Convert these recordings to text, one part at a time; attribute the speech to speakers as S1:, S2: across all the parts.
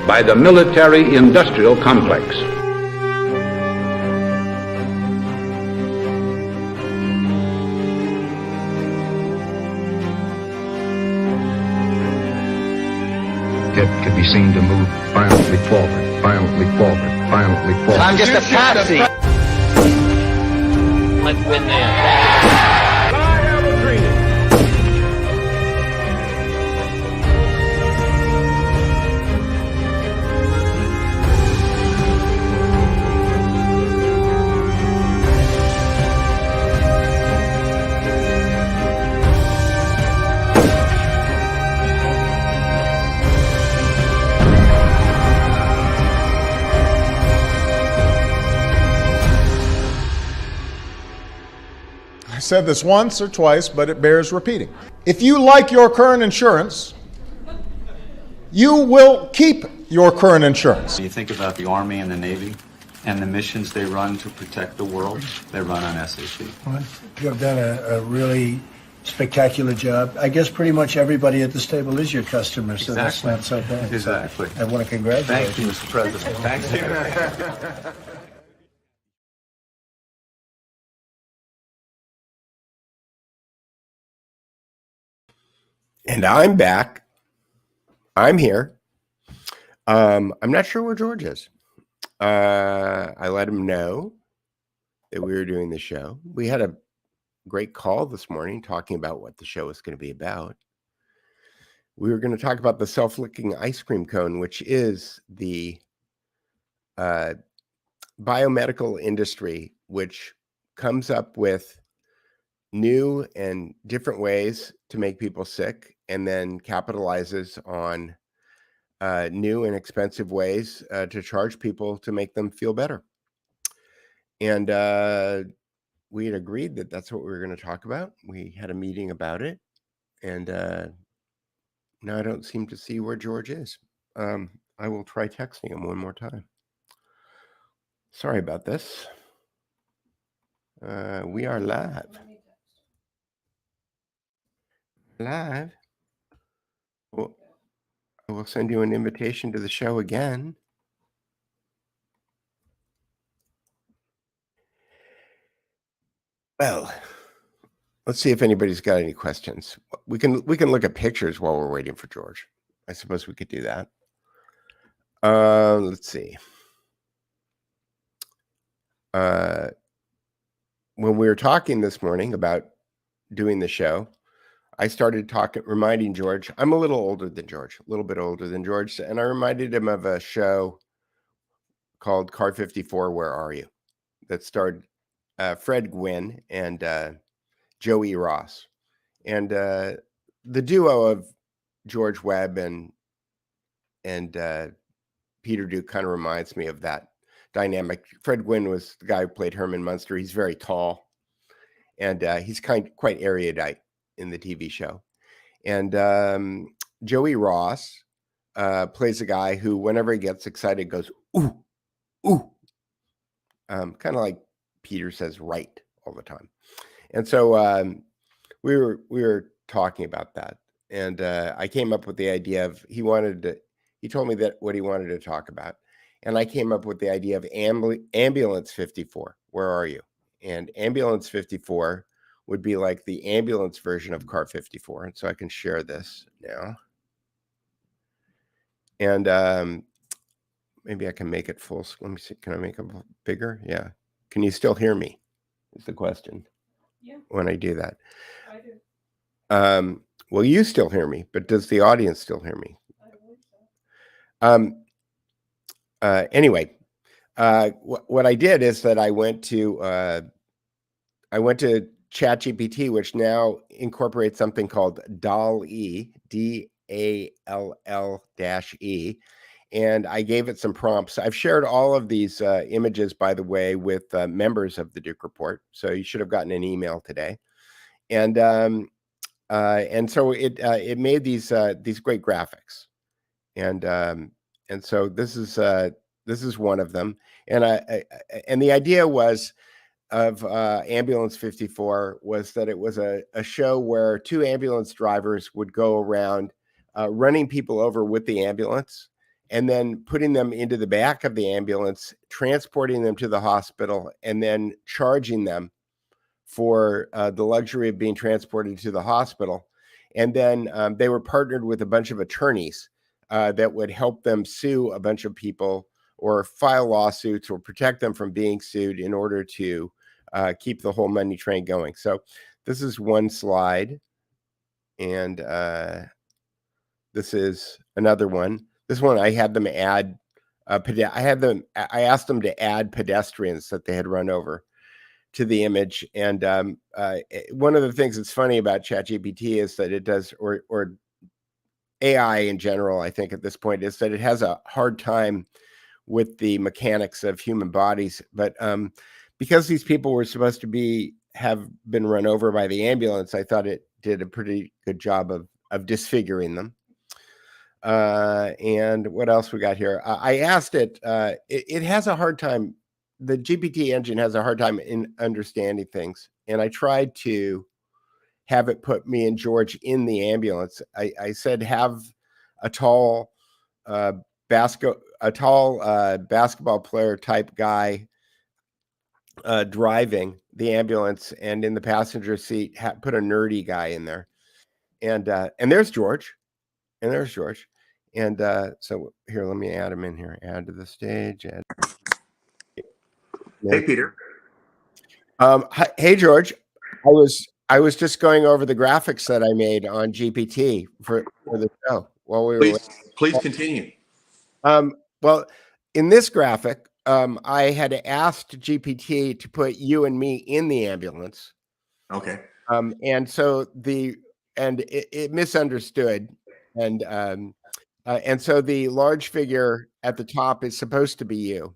S1: by the military-industrial complex.
S2: It could be seen to move violently forward, violently forward, violently forward.
S3: I'm just a patsy.
S4: Let's win there.
S5: I have a dream.
S6: I said this once or twice, but it bears repeating. If you like your current insurance, you will keep your current insurance.
S7: You think about the Army and the Navy and the missions they run to protect the world, they run on SAP.
S8: Well, you have done a really spectacular job. I guess pretty much everybody at this table is your customer, so
S7: Exactly.
S8: that's not so bad.
S7: Exactly.
S8: I want to congratulate
S7: Thank you, Mr. President. Thank you.
S9: And I'm back. I'm here. I'm not sure where George is. I let him know that we were doing the show. We had a great call this morning talking about what the show was going to be about. We were going to talk about the self-licking ice cream cone, which is the biomedical industry, which comes up with new and different ways to make people sick and then capitalizes on new and expensive ways to charge people to make them feel better. And we had agreed that that's what we were going to talk about. We had a meeting about it. And now I don't seem to see where George is. I will try texting him one more time. Sorry about this. We are live. Live. Well, I will send you an invitation to the show again. Well, let's see if anybody's got any questions. We can look at pictures while we're waiting for George. I suppose we could do that. Let's see. When we were talking this morning about doing the show, I started reminding George, I'm a little older than George, a little bit older than George. And I reminded him of a show called Car 54, Where Are You? That starred Fred Gwynne and Joey Ross. And the duo of George Webb and Peter Duke kind of reminds me of that dynamic. Fred Gwynne was the guy who played Herman Munster. He's very tall, and he's quite erudite in the TV show. And Joey Ross plays a guy who, whenever he gets excited, goes, ooh, ooh. Kind of like Peter says right all the time. And so we were talking about that. And I came up with the idea of, he told me that what he wanted to talk about. And I came up with the idea of Ambulance 54. Where are you? And Ambulance 54 would be like the ambulance version of Car 54. And so I can share this now. And maybe I can make it full. Let me see. Can I make it bigger? Yeah. Can you still hear me? Is the question.
S10: Yeah.
S9: When I do that.
S10: I do.
S9: Well, you still hear me, but does the audience still hear me?
S10: I believe so.
S9: Anyway, what I did is that I went to ChatGPT, which now incorporates something called DALL-E, DALL-E, and I gave it some prompts. I've shared all of these images, by the way, with members of the Duke Report, so you should have gotten an email today. And so it made these great graphics, and so this is one of them. And the idea was of Ambulance 54 was that it was a show where two ambulance drivers would go around running people over with the ambulance and then putting them into the back of the ambulance, transporting them to the hospital, and then charging them for the luxury of being transported to the hospital. And then they were partnered with a bunch of attorneys that would help them sue a bunch of people or file lawsuits or protect them from being sued in order to keep the whole money train going. So this is one slide. And this is another one. This one I had them add. I asked them to add pedestrians that they had run over to the image. And one of the things that's funny about ChatGPT is that it does, or AI in general, I think at this point, is that it has a hard time with the mechanics of human bodies. But because these people were supposed to have been run over by the ambulance, I thought it did a pretty good job of disfiguring them. And what else we got here? I asked it, it has a hard time. The GPT engine has a hard time in understanding things. And I tried to have it put me and George in the ambulance. I said, have a tall basketball player type guy driving the ambulance, and in the passenger seat, put a nerdy guy in there. And there's George. And there's George. And so here, let me add him in here. Add to the stage.
S3: Hey, Peter.
S9: Hey, George. I was just going over the graphics that I made on GPT for the show while we were.
S3: Please continue.
S9: Well, in this graphic, I had asked GPT to put you and me in the ambulance.
S3: Okay.
S9: And so it misunderstood, and so the large figure at the top is supposed to be you,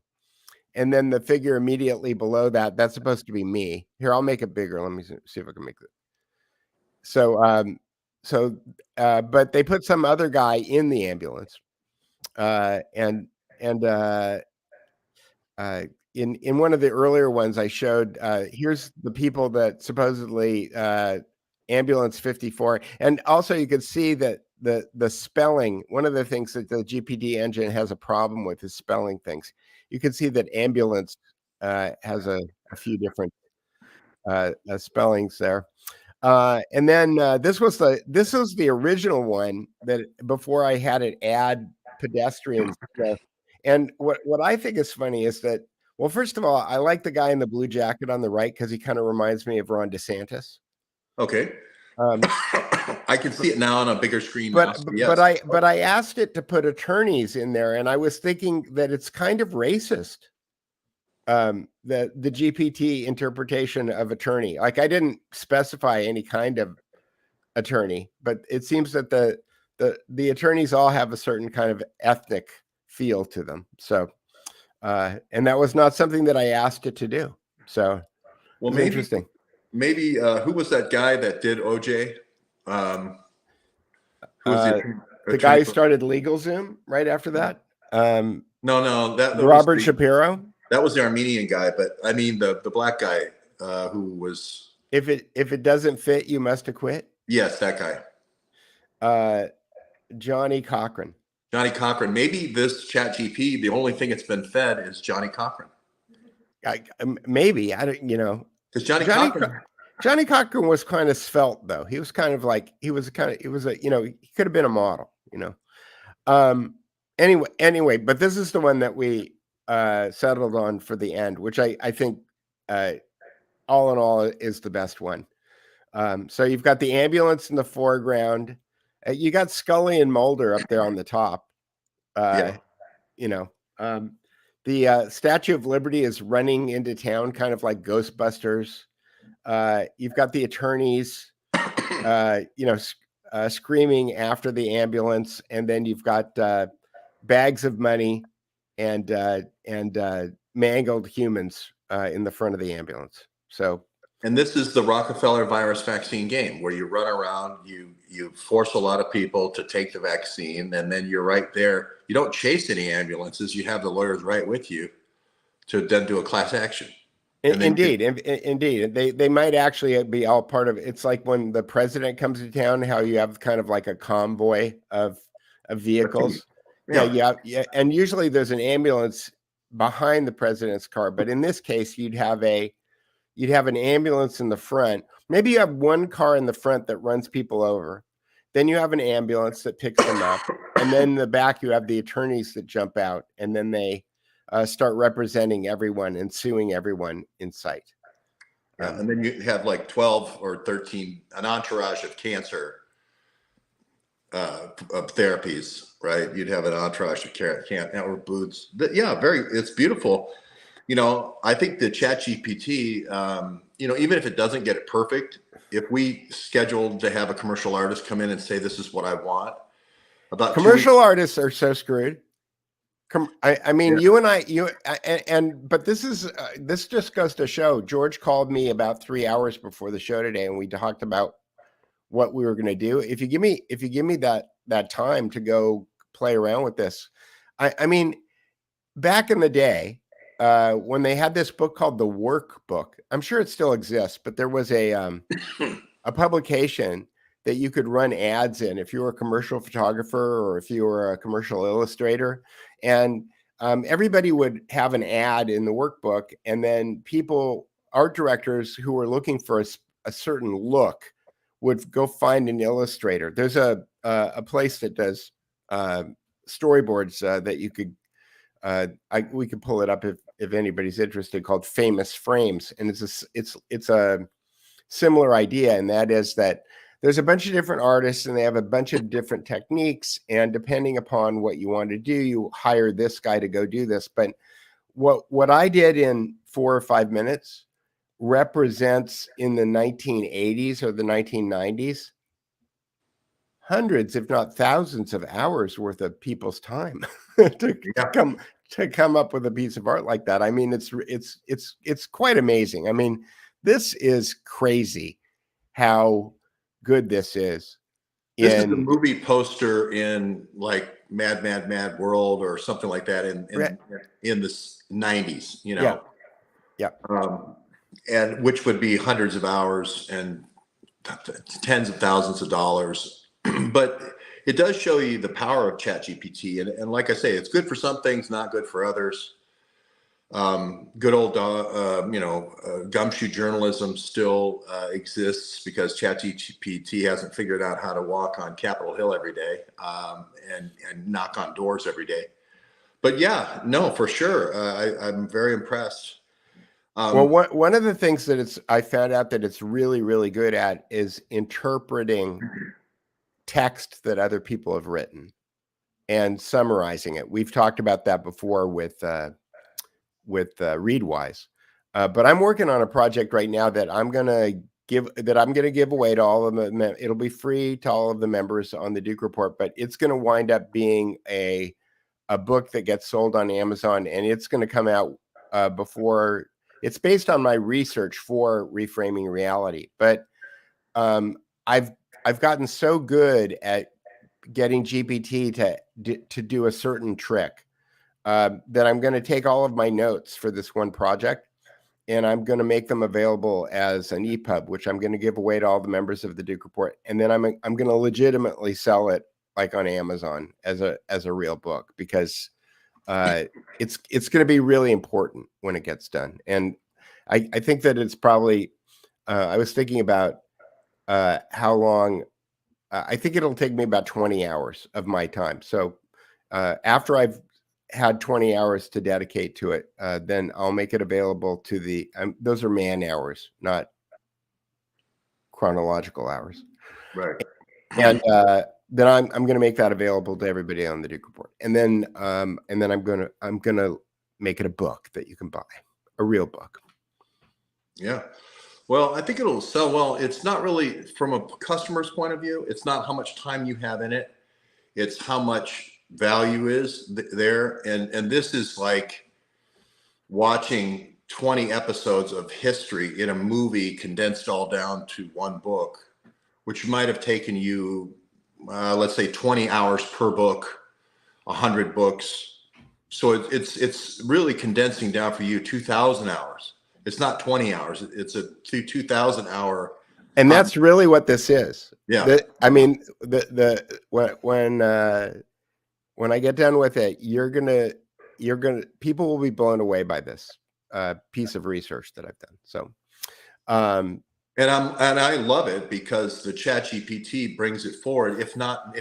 S9: and then the figure immediately below that's supposed to be me. Here, I'll make it bigger. Let me see if I can make it. So, but they put some other guy in the ambulance, in one of the earlier ones I showed, here's the people that supposedly ambulance 54, and also you could see that the spelling. One of the things that the GPT engine has a problem with is spelling things. You can see that ambulance has a few different spellings there. And then this was the original one that before I had it add pedestrians. And what I think is funny is that, well, first of all, I like the guy in the blue jacket on the right because he kind of reminds me of Ron DeSantis.
S3: Okay. I can see it now on a bigger screen.
S9: But I asked it to put attorneys in there, and I was thinking that it's kind of racist. The GPT interpretation of attorney, like I didn't specify any kind of attorney, but it seems that the attorneys all have a certain kind of ethnic feel to them. So, and that was not something that I asked it to do. So, well, maybe interesting.
S3: Maybe who was that guy that did OJ? Who was
S9: the guy who started LegalZoom right after that?
S3: No, that
S9: Robert Shapiro.
S3: That was the Armenian guy, but I mean the black guy who was.
S9: If it doesn't fit, you must acquit.
S3: Yes, that guy.
S9: Johnny Cochran.
S3: Johnny Cochran. Maybe this ChatGPT, the only thing it's been fed is Johnny Cochran.
S9: Maybe I don't.
S3: Because
S9: Johnny Cochran was kind of svelte, though. He was kind of like he could have been a model. Anyway, but this is the one that we settled on for the end, which I think all in all is the best one. So you've got the ambulance in the foreground. You got Scully and Mulder up there on the top. The Statue of Liberty is running into town, kind of like Ghostbusters. You've got the attorneys, screaming after the ambulance, and then you've got bags of money and mangled humans in the front of the ambulance. So,
S3: and this is the Rockefeller virus vaccine game where you run around, you force a lot of people to take the vaccine, and then you're right there. You don't chase any ambulances. You have the lawyers right with you to then do a class action.
S9: Indeed. They might actually be all part of it. It's like when the president comes to town, how you have kind of like a convoy of vehicles. Yeah. And usually there's an ambulance behind the president's car, but in this case, you'd have an ambulance in the front. Maybe you have one car in the front that runs people over. Then you have an ambulance that picks them up. And then in the back, you have the attorneys that jump out, and then they start representing everyone and suing everyone in sight.
S3: And then you have like 12 or 13, an entourage of cancer of therapies, right? You'd have an entourage of cancer booths. It's beautiful. I think the ChatGPT, even if it doesn't get it perfect, if we scheduled to have a commercial artist come in and say, this is what I want, about
S9: commercial artists are so screwed. You and I, but this just goes to show. George called me about 3 hours before the show today, and we talked about what we were going to do. If you give me that time to go play around with this, I mean, back in the day, when they had this book called The Workbook, I'm sure it still exists, but there was a publication that you could run ads in if you were a commercial photographer or if you were a commercial illustrator. And everybody would have an ad in the workbook, and then art directors who were looking for a certain look would go find an illustrator. There's a place that does storyboards that you could, we could pull it up if anybody's interested, called Famous Frames. And it's a similar idea, and that is that there's a bunch of different artists and they have a bunch of different techniques, and depending upon what you want to do, you hire this guy to go do this. But what I did in 4 or 5 minutes represents, in the 1980s or the 1990s, hundreds, if not thousands of hours worth of people's time to come up with a piece of art like that. I mean, it's quite amazing. I mean, this is crazy how good this is.
S3: This is a movie poster in like Mad World or something like that in the 90s,
S9: Yeah.
S3: And which would be hundreds of hours and tens of thousands of dollars. But it does show you the power of ChatGPT. And like I say, it's good for some things, not good for others. Good old, gumshoe journalism still exists because ChatGPT hasn't figured out how to walk on Capitol Hill every day and knock on doors every day. But yeah, no, for sure. I'm very impressed.
S9: Well, one of the things that I found out that it's really, really good at is interpreting text that other people have written and summarizing it. We've talked about that before with Readwise, but I'm working on a project right now that I'm going to give away to all of them. It'll be free to all of the members on the Duke Report, but it's going to wind up being a book that gets sold on Amazon, and it's going to come out before. It's based on my research for Reframing Reality, but I've gotten so good at getting GPT to do a certain trick that I'm going to take all of my notes for this one project, and I'm going to make them available as an EPUB, which I'm going to give away to all the members of the Duke Report, and then I'm going to legitimately sell it like on Amazon as a real book, because it's going to be really important when it gets done. And I think that it's probably I was thinking about how long. I think it'll take me about 20 hours of my time. So after I've had 20 hours to dedicate to it, then I'll make it available to those are man hours, not chronological hours.
S3: Right.
S9: And then I'm going to make that available to everybody on the Duke Report. And then I'm going to make it a book that you can buy, a real book.
S3: Yeah. Well, I think it'll sell well. It's not really, from a customer's point of view, it's not how much time you have in it. It's how much value is there. And this is like watching 20 episodes of history in a movie condensed all down to one book, which might have taken you, let's say 20 hours per book, 100 books. So it's really condensing down for you 2,000 hours. It's not 20 hours. It's a 2,000 hour.
S9: And that's really what this is.
S3: Yeah.
S9: I mean, when when I get done with it, people will be blown away by this piece of research that I've done. So,
S3: and I love it because the ChatGPT brings it forward. If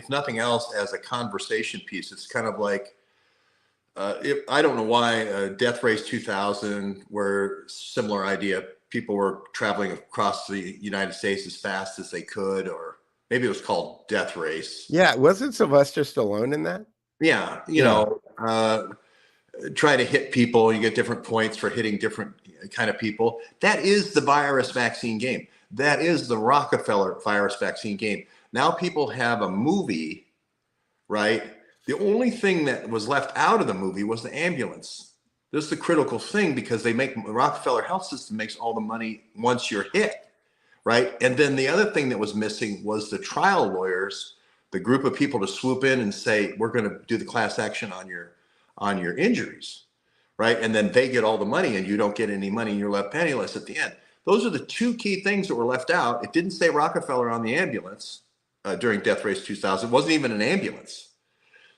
S3: nothing else, as a conversation piece, it's kind of like, I don't know why Death Race 2000, where similar idea, people were traveling across the United States as fast as they could, or maybe it was called Death Race.
S9: Yeah, wasn't Sylvester Stallone in that?
S3: Yeah, you know, try to hit people. You get different points for hitting different kind of people. That is the virus vaccine game. That is the Rockefeller virus vaccine game. Now people have a movie, right? The only thing that was left out of the movie was the ambulance. This is the critical thing, because the Rockefeller health system makes all the money once you're hit, right? And then the other thing that was missing was the trial lawyers, the group of people to swoop in and say, we're going to do the class action on your injuries, right? And then they get all the money and you don't get any money and you're left penniless at the end. Those are the two key things that were left out. It didn't say Rockefeller on the ambulance during Death Race 2000. It wasn't even an ambulance.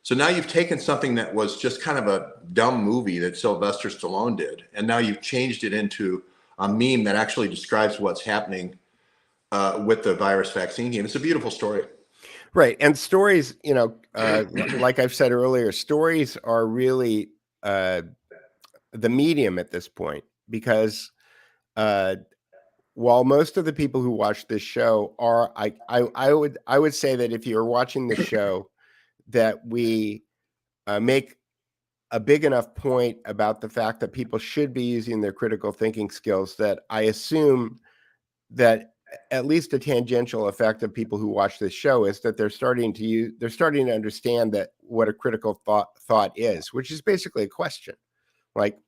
S3: So now you've taken something that was just kind of a dumb movie that Sylvester Stallone did, and now you've changed it into a meme that actually describes what's happening with the virus vaccine game. It's a beautiful story.
S9: Right. And stories, like I've said earlier, stories are really the medium at this point, because while most of the people who watch this show are, I would say that if you're watching the show, that we make a big enough point about the fact that people should be using their critical thinking skills, that I assume that at least a tangential effect of people who watch this show is that they're starting to understand that what a critical thought is, which is basically a question. Like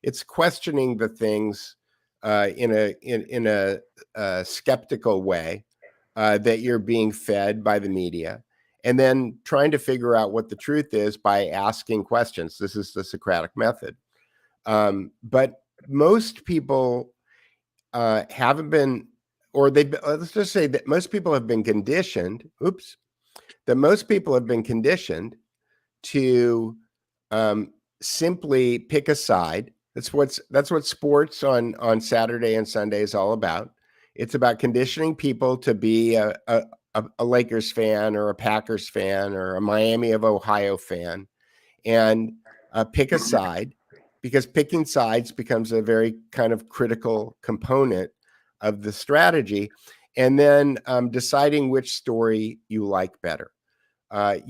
S9: it's questioning the things in a skeptical way that you're being fed by the media, and then trying to figure out what the truth is by asking questions. This is the Socratic method. But most people haven't been, or let's just say that most people have been conditioned. Most people have been conditioned to simply pick a side. That's what sports on Saturday and Sunday is all about. It's about conditioning people to be a Lakers fan, or a Packers fan, or a Miami of Ohio fan, and pick a side, because picking sides becomes a very kind of critical component of the strategy, and then deciding which story you like better. It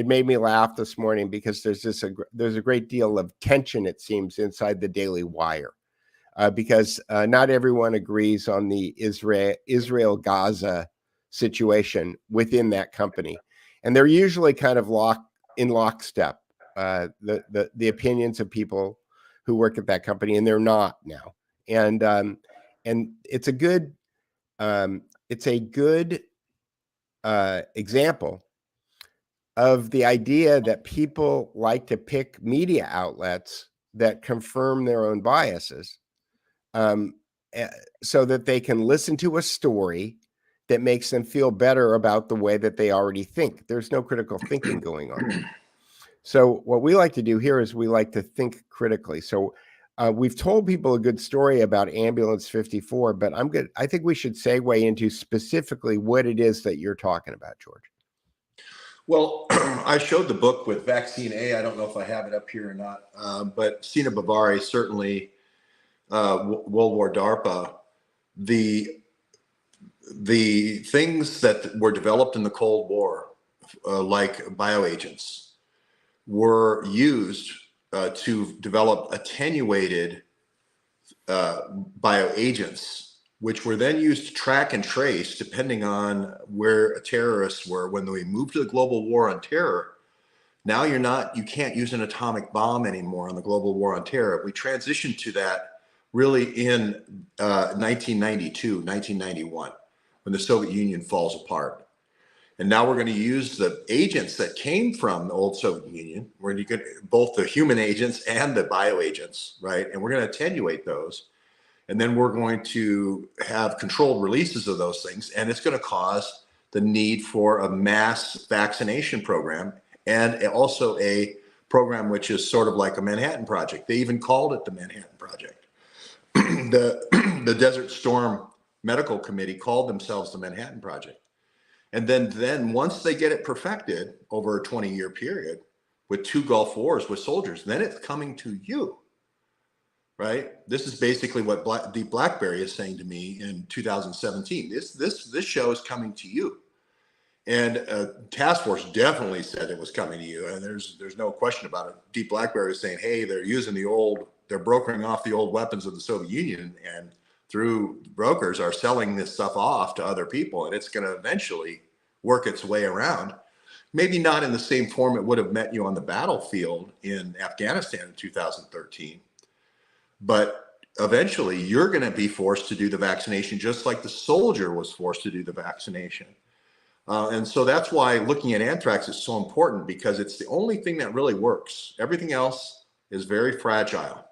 S9: made me laugh this morning, because there's a great deal of tension, it seems, inside the Daily Wire. Because not everyone agrees on the Israel-Gaza situation within that company, and they're usually kind of in lockstep. The opinions of people who work at that company, and they're not now. And it's a good example of the idea that people like to pick media outlets that confirm their own biases, so that they can listen to a story that makes them feel better about the way that they already think. There's no critical thinking going on. So what we like to do here is we like to think critically. So we've told people a good story about Ambulance 54, but I think we should segue into specifically what it is that you're talking about, George.
S3: Well, I showed the book with Vaccine A. I don't know if I have it up here or not, but Sina Bavari, certainly World War DARPA, the things that were developed in the Cold War, like bioagents, were used to develop attenuated bioagents, which were then used to track and trace depending on where terrorists were. When we moved to the global war on terror, now you can't use an atomic bomb anymore on the global war on terror. We transitioned to that really in 1992, 1991, when the Soviet Union falls apart. And now we're going to use the agents that came from the old Soviet Union, where you get both the human agents and the bioagents, right? And we're going to attenuate those. And then we're going to have controlled releases of those things. And it's going to cause the need for a mass vaccination program, and also a program which is sort of like a Manhattan Project. They even called it the Manhattan Project. The Desert Storm Medical Committee called themselves the Manhattan Project. And then once they get it perfected over a 20-year period with 2 Gulf Wars with soldiers, then it's coming to you, right? This is basically what Deep Blackberry is saying to me in 2017. This show is coming to you. And Task Force definitely said it was coming to you, and there's no question about it. Deep Blackberry is saying, hey, they're brokering off the old weapons of the Soviet Union, and through brokers are selling this stuff off to other people, and it's going to eventually work its way around. Maybe not in the same form it would have met you on the battlefield in Afghanistan in 2013, but eventually you're going to be forced to do the vaccination just like the soldier was forced to do the vaccination. And so that's why looking at anthrax is so important, because it's the only thing that really works. Everything else is very fragile.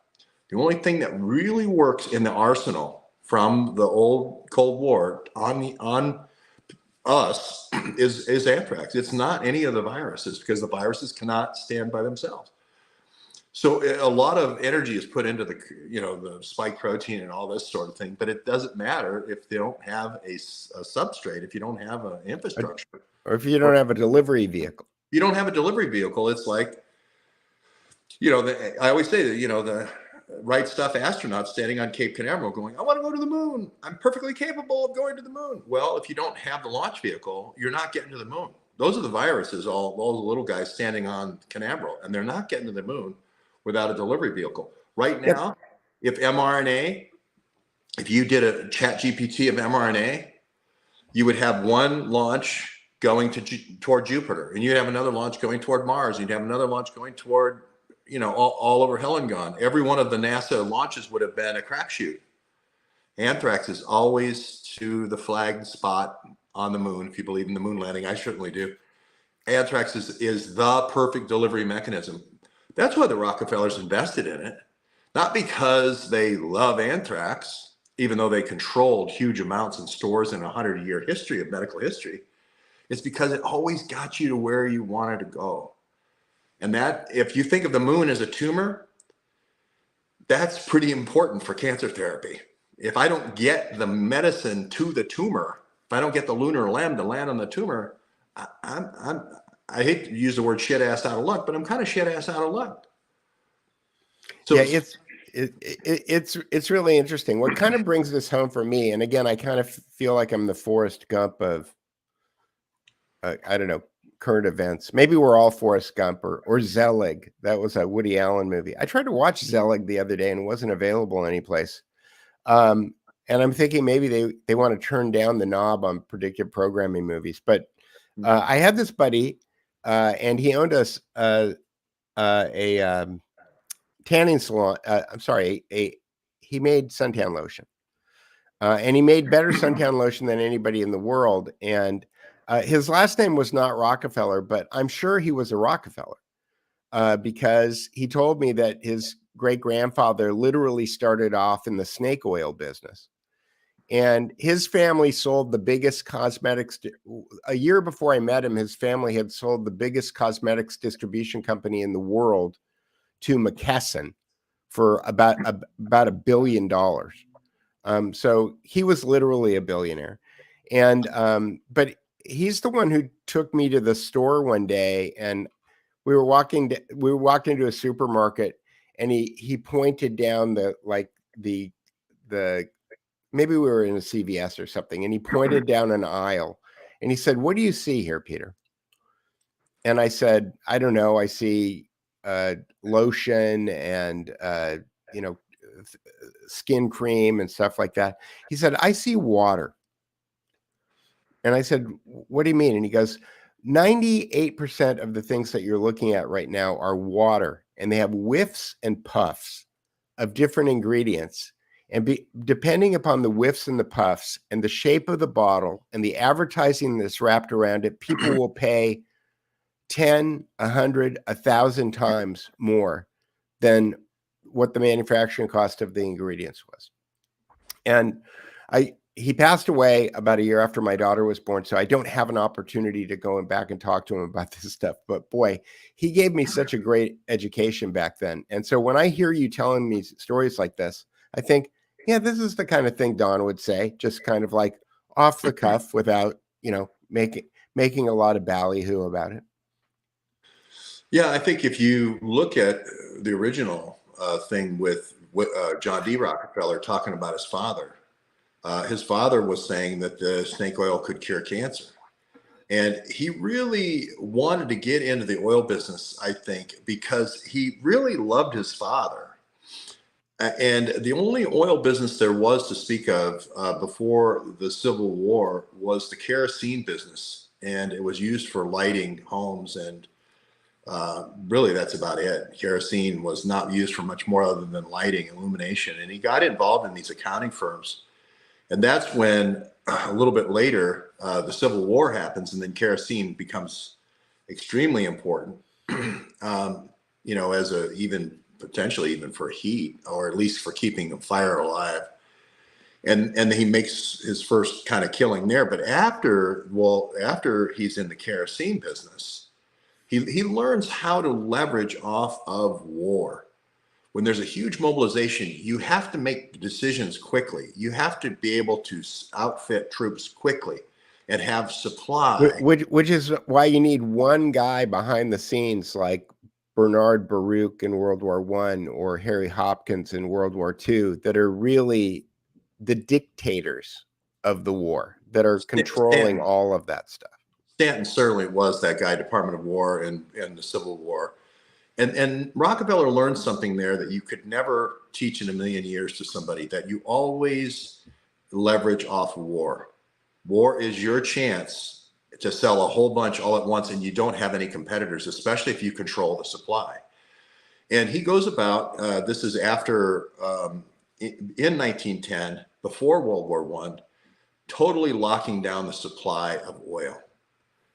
S3: The only thing that really works in the arsenal from the old Cold War on us is anthrax. It's not any of the viruses, because the viruses cannot stand by themselves. So a lot of energy is put into the spike protein and all this sort of thing, but it doesn't matter if they don't have a substrate, if you don't have an infrastructure.
S9: Or if you don't have a delivery vehicle.
S3: You don't have a delivery vehicle. It's like, I always say that, the right stuff astronauts standing on Cape Canaveral going, I want to go to the moon. I'm perfectly capable of going to the moon. Well, if you don't have the launch vehicle, you're not getting to the moon. Those are the viruses, all the little guys standing on Canaveral, and they're not getting to the moon without a delivery vehicle. Right now, if you did a chat GPT of mRNA, you would have one launch going toward Jupiter, and you'd have another launch going toward Mars, and you'd have another launch going toward, all over hell and gone. Every one of the NASA launches would have been a crapshoot. Anthrax is always to the flagged spot on the moon, if you believe in the moon landing. I certainly do. Anthrax is the perfect delivery mechanism. That's why the Rockefellers invested in it, not because they love anthrax, even though they controlled huge amounts in stores in a 100-year history of medical history. It's because it always got you to where you wanted to go. And that, if you think of the moon as a tumor, that's pretty important for cancer therapy. If I don't get the medicine to the tumor, if I don't get the lunar limb to land on the tumor, I hate to use the word shit ass out of luck, but I'm kind of shit ass out of luck. So
S9: yeah, it's really interesting. What kind of brings this home for me, and again, I kind of feel like I'm the Forrest Gump of, I don't know, current events. Maybe we're all Forrest Gump or Zelig. That was a Woody Allen movie. I tried to watch Zelig the other day and it wasn't available anyplace. And I'm thinking maybe they want to turn down the knob on predictive programming movies. But I had this buddy, and he owned us a tanning salon. He made suntan lotion, and he made better suntan lotion than anybody in the world. And his last name was not Rockefeller, but I'm sure he was a Rockefeller, because he told me that his great grandfather literally started off in the snake oil business. And his family sold the biggest cosmetics. A year before I met him, his family had sold the biggest cosmetics distribution company in the world to McKesson for about $1 billion. So he was literally a billionaire. And but he's the one who took me to the store one day, and we were walking into a supermarket, and he pointed down the maybe we were in a CVS or something, and he pointed down an aisle, and he said, "What do you see here, Peter?" And I said, "I don't know. I see lotion and skin cream and stuff like that." He said, "I see water." And I said, "What do you mean?" And he goes, 98% of the things that you're looking at right now are water, and they have whiffs and puffs of different ingredients. And depending upon the whiffs and the puffs and the shape of the bottle and the advertising that's wrapped around it, people will pay 10, 100, 1,000 times more than what the manufacturing cost of the ingredients was. And he passed away about a year after my daughter was born, so I don't have an opportunity to go back and talk to him about this stuff. But boy, he gave me such a great education back then. And so when I hear you telling me stories like this, I think, yeah, this is the kind of thing Don would say, just kind of like off the cuff without, making a lot of ballyhoo about it.
S3: Yeah, I think if you look at the original thing with John D. Rockefeller talking about his father was saying that the snake oil could cure cancer. And he really wanted to get into the oil business, I think, because he really loved his father. And the only oil business there was to speak of before the Civil War was the kerosene business. And it was used for lighting homes, and really that's about it. Kerosene was not used for much more other than lighting, illumination. And he got involved in these accounting firms. And that's when a little bit later, the Civil War happens, and then kerosene becomes extremely important, as potentially even for heat, or at least for keeping a fire alive. And then he makes his first kind of killing there. But after he's in the kerosene business, he learns how to leverage off of war. When there's a huge mobilization, you have to make decisions quickly. You have to be able to outfit troops quickly and have supply.
S9: Which is why you need one guy behind the scenes like Bernard Baruch in World War I or Harry Hopkins in World War II that are really the dictators of the war, that are controlling all of that stuff.
S3: Stanton certainly was that guy, Department of War and the Civil War. And Rockefeller learned something there that you could never teach in a million years to somebody, that you always leverage off of war. War is your chance to sell a whole bunch all at once, and you don't have any competitors, especially if you control the supply. And he goes about, this is after, in 1910, before World War I, totally locking down the supply of oil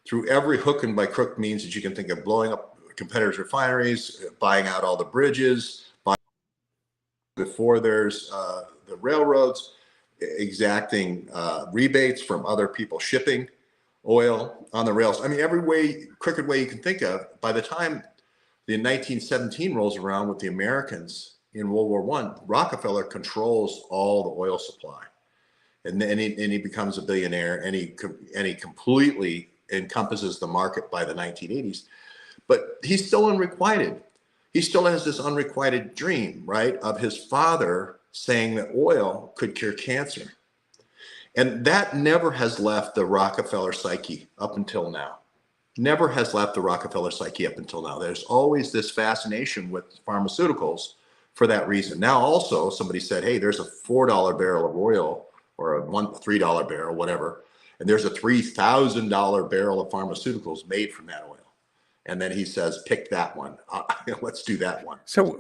S3: through every hook and by crook means that you can think of, blowing up competitors' refineries, buying out all the bridges, before there's the railroads, exacting rebates from other people shipping oil on the rails. I mean, every crooked way you can think of. By the time the 1917 rolls around with the Americans in World War I, Rockefeller controls all the oil supply, and he becomes a billionaire, and he completely encompasses the market by the 1980s. But he's still unrequited. He still has this unrequited dream, right, of his father saying that oil could cure cancer. And that never has left the Rockefeller psyche up until now. Never has left the Rockefeller psyche up until now. There's always this fascination with pharmaceuticals for that reason. Now also somebody said, hey, there's a $4 barrel of oil, or a $3 barrel, whatever, and there's a $3,000 barrel of pharmaceuticals made from that oil. And then he says, pick that one. Let's do that one.
S9: So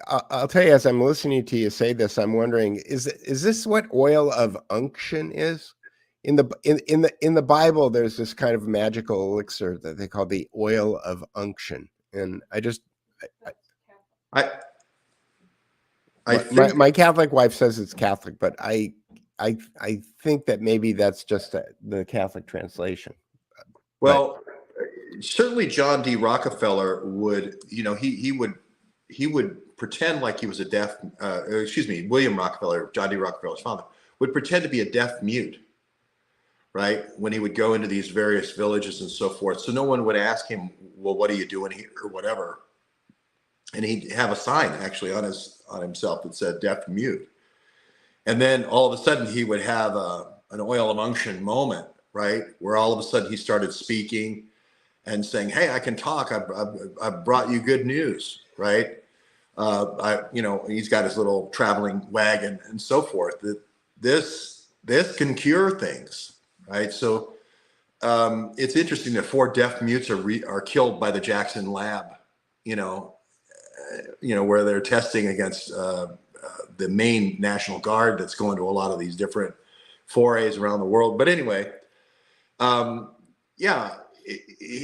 S9: I'll tell you, as I'm listening to you say this, I'm wondering, is this what oil of unction is? In the Bible, there's this kind of magical elixir that they call the oil of unction. And my Catholic wife says it's Catholic, but I think that maybe that's just the Catholic translation.
S3: Well, certainly John D. Rockefeller would, he would pretend like he was a William Rockefeller, John D. Rockefeller's father, would pretend to be a deaf mute, right? When he would go into these various villages and so forth. So no one would ask him, well, what are you doing here, or whatever. And he'd have a sign actually on himself that said deaf mute. And then all of a sudden he would have an oil of unction moment, right? Where all of a sudden he started speaking and saying, hey, I can talk. I brought you good news, right? He's got his little traveling wagon and so forth. This can cure things, right? So it's interesting that 4 deaf mutes are killed by the Jackson lab, where they're testing against the Maine National Guard that's going to a lot of these different forays around the world. But anyway,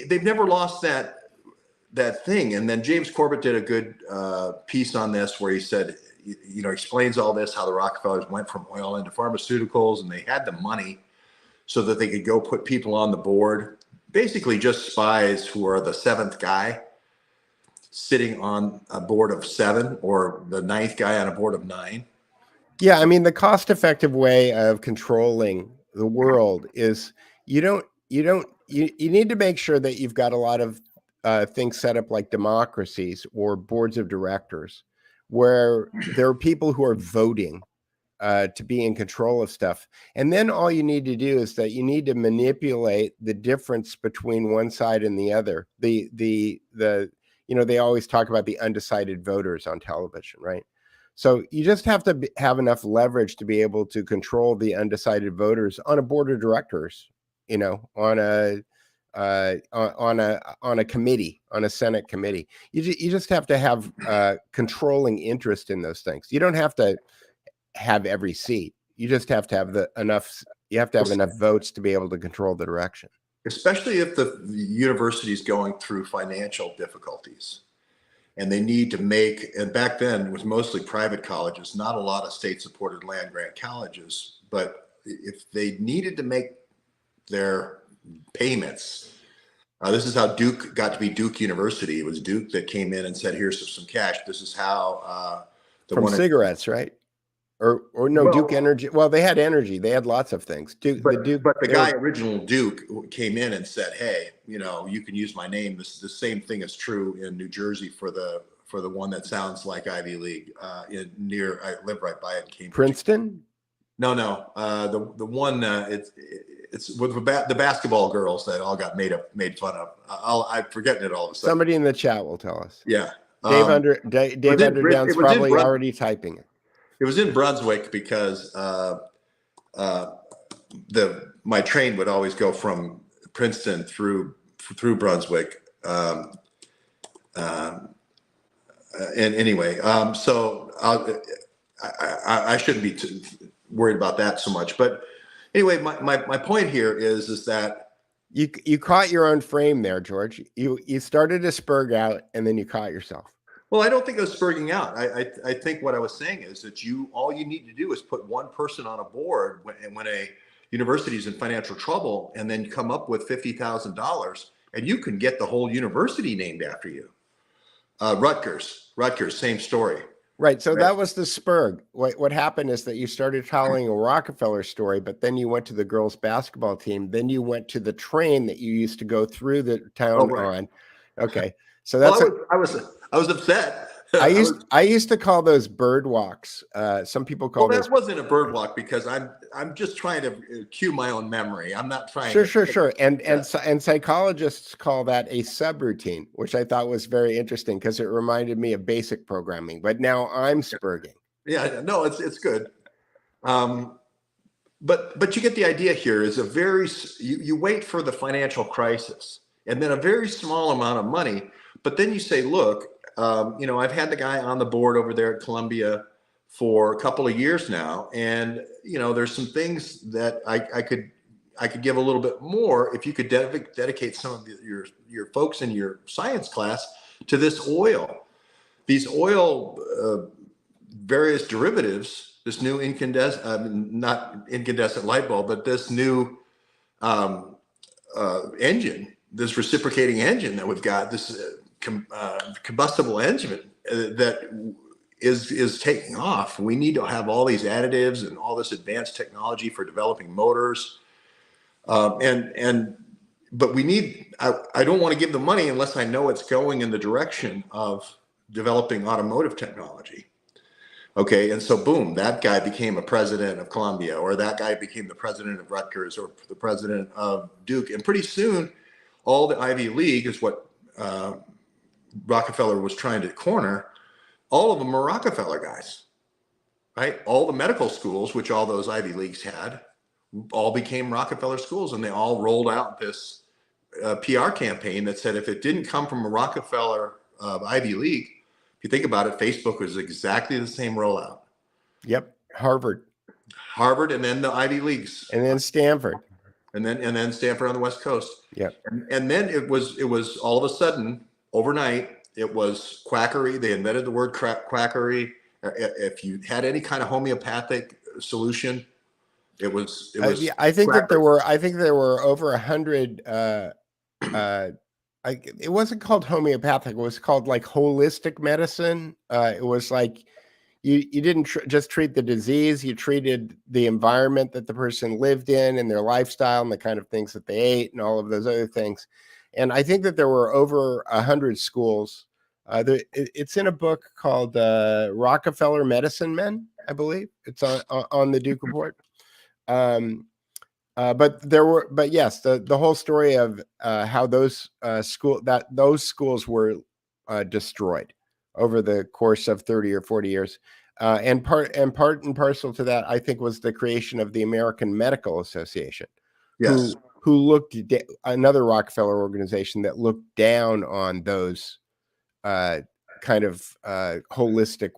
S3: they've never lost that thing. And then James Corbett did a good piece on this where he said, explains all this, how the Rockefellers went from oil into pharmaceuticals, and they had the money so that they could go put people on the board, basically just spies who are the seventh guy sitting on a board of 7 or the ninth guy on a board of 9.
S9: Yeah, I mean, the cost-effective way of controlling the world is you need to make sure that you've got a lot of things set up like democracies or boards of directors where there are people who are voting to be in control of stuff. And then all you need to do is that you need to manipulate the difference between one side and the other. They always talk about the undecided voters on television, right? So you just have to have enough leverage to be able to control the undecided voters on a board of directors, on a committee, on a Senate committee. You just have to have controlling interest in those things. You don't have to have every seat. You just have to have enough votes to be able to control the direction.
S3: Especially if the university is going through financial difficulties. And they need to and back then it was mostly private colleges, not a lot of state-supported land grant colleges. But if they needed to make their payments, this is how Duke got to be Duke University. It was Duke that came in and said, "Here's some cash." This is how
S9: from cigarettes, right? Or no, Duke Energy. Well, they had energy. They had lots of things.
S3: But the guy, original Duke, came in and said, "Hey, you can use my name." The same thing is true in New Jersey for the one that sounds like Ivy League. I live right by it. Cambridge.
S9: Princeton?
S3: No. The one it's with the basketball girls that all got made fun of. I'm forgetting it all of a sudden.
S9: Somebody in the chat will tell us.
S3: Yeah.
S9: Dave Underdown's probably already typing it.
S3: It was in Brunswick because my train would always go from Princeton through Brunswick. And anyway, so I shouldn't be worried about that so much. But anyway, my point here is that
S9: you caught your own frame there, George. You started to spurg out and then you caught yourself.
S3: Well, I don't think I was spurging out. I think what I was saying is that all you need to do is put one person on a board when a university is in financial trouble, and then come up with $50,000, and you can get the whole university named after you. Rutgers, same story.
S9: Right. So that was the spurg. What happened is that you started telling a Rockefeller story, but then you went to the girls' basketball team. Then you went to the train that you used to go through the town on. Okay. So that's
S3: I was upset.
S9: I used to call those bird walks. Some people call
S3: that wasn't a bird walk because I'm just trying to cue my own memory. I'm not trying.
S9: Sure. And psychologists call that a subroutine, which I thought was very interesting because it reminded me of basic programming. But now I'm spurging.
S3: Yeah, no, it's good. But you get the idea here is you wait for the financial crisis and then a very small amount of money, but then you say, look, I've had the guy on the board over there at Columbia for a couple of years now, and there's some things that I could give a little bit more if you could dedicate some of your folks in your science class to these oil various derivatives, this new not incandescent light bulb, but this new engine, this reciprocating engine that we've got, this combustible engine that is taking off. We need to have all these additives and all this advanced technology for developing motors. But we need, I don't want to give the money unless I know it's going in the direction of developing automotive technology. Okay, and so boom, that guy became a president of Columbia, or that guy became the president of Rutgers, or the president of Duke. And pretty soon, all the Ivy League is what Rockefeller was trying to corner. All of them are Rockefeller guys, right? All the medical schools, which all those Ivy Leagues had, all became Rockefeller schools, and they all rolled out this PR campaign that said if it didn't come from a Rockefeller Ivy League, if you think about it, Facebook was exactly the same rollout.
S9: Yep, Harvard,
S3: and then the Ivy Leagues,
S9: and then Stanford,
S3: and then Stanford on the West Coast.
S9: Yep,
S3: and then it was all of a sudden overnight. It was quackery. They invented the word quackery, If you had any kind of homeopathic solution, it was.
S9: Yeah, I think there were over 100. It wasn't called homeopathic. It was called like holistic medicine. It was like you didn't just treat the disease, you treated the environment that the person lived in and their lifestyle and the kind of things that they ate and all of those other things. And I think that there were over 100 schools. It's in a book called Rockefeller Medicine Men, I believe. It's on the Duke Report. But yes, the whole story of how those schools were destroyed over the course of 30 or 40 years. And part and parcel to that, I think, was the creation of the American Medical Association,
S3: Yes.
S9: who looked another Rockefeller organization that looked down on those kind of holistic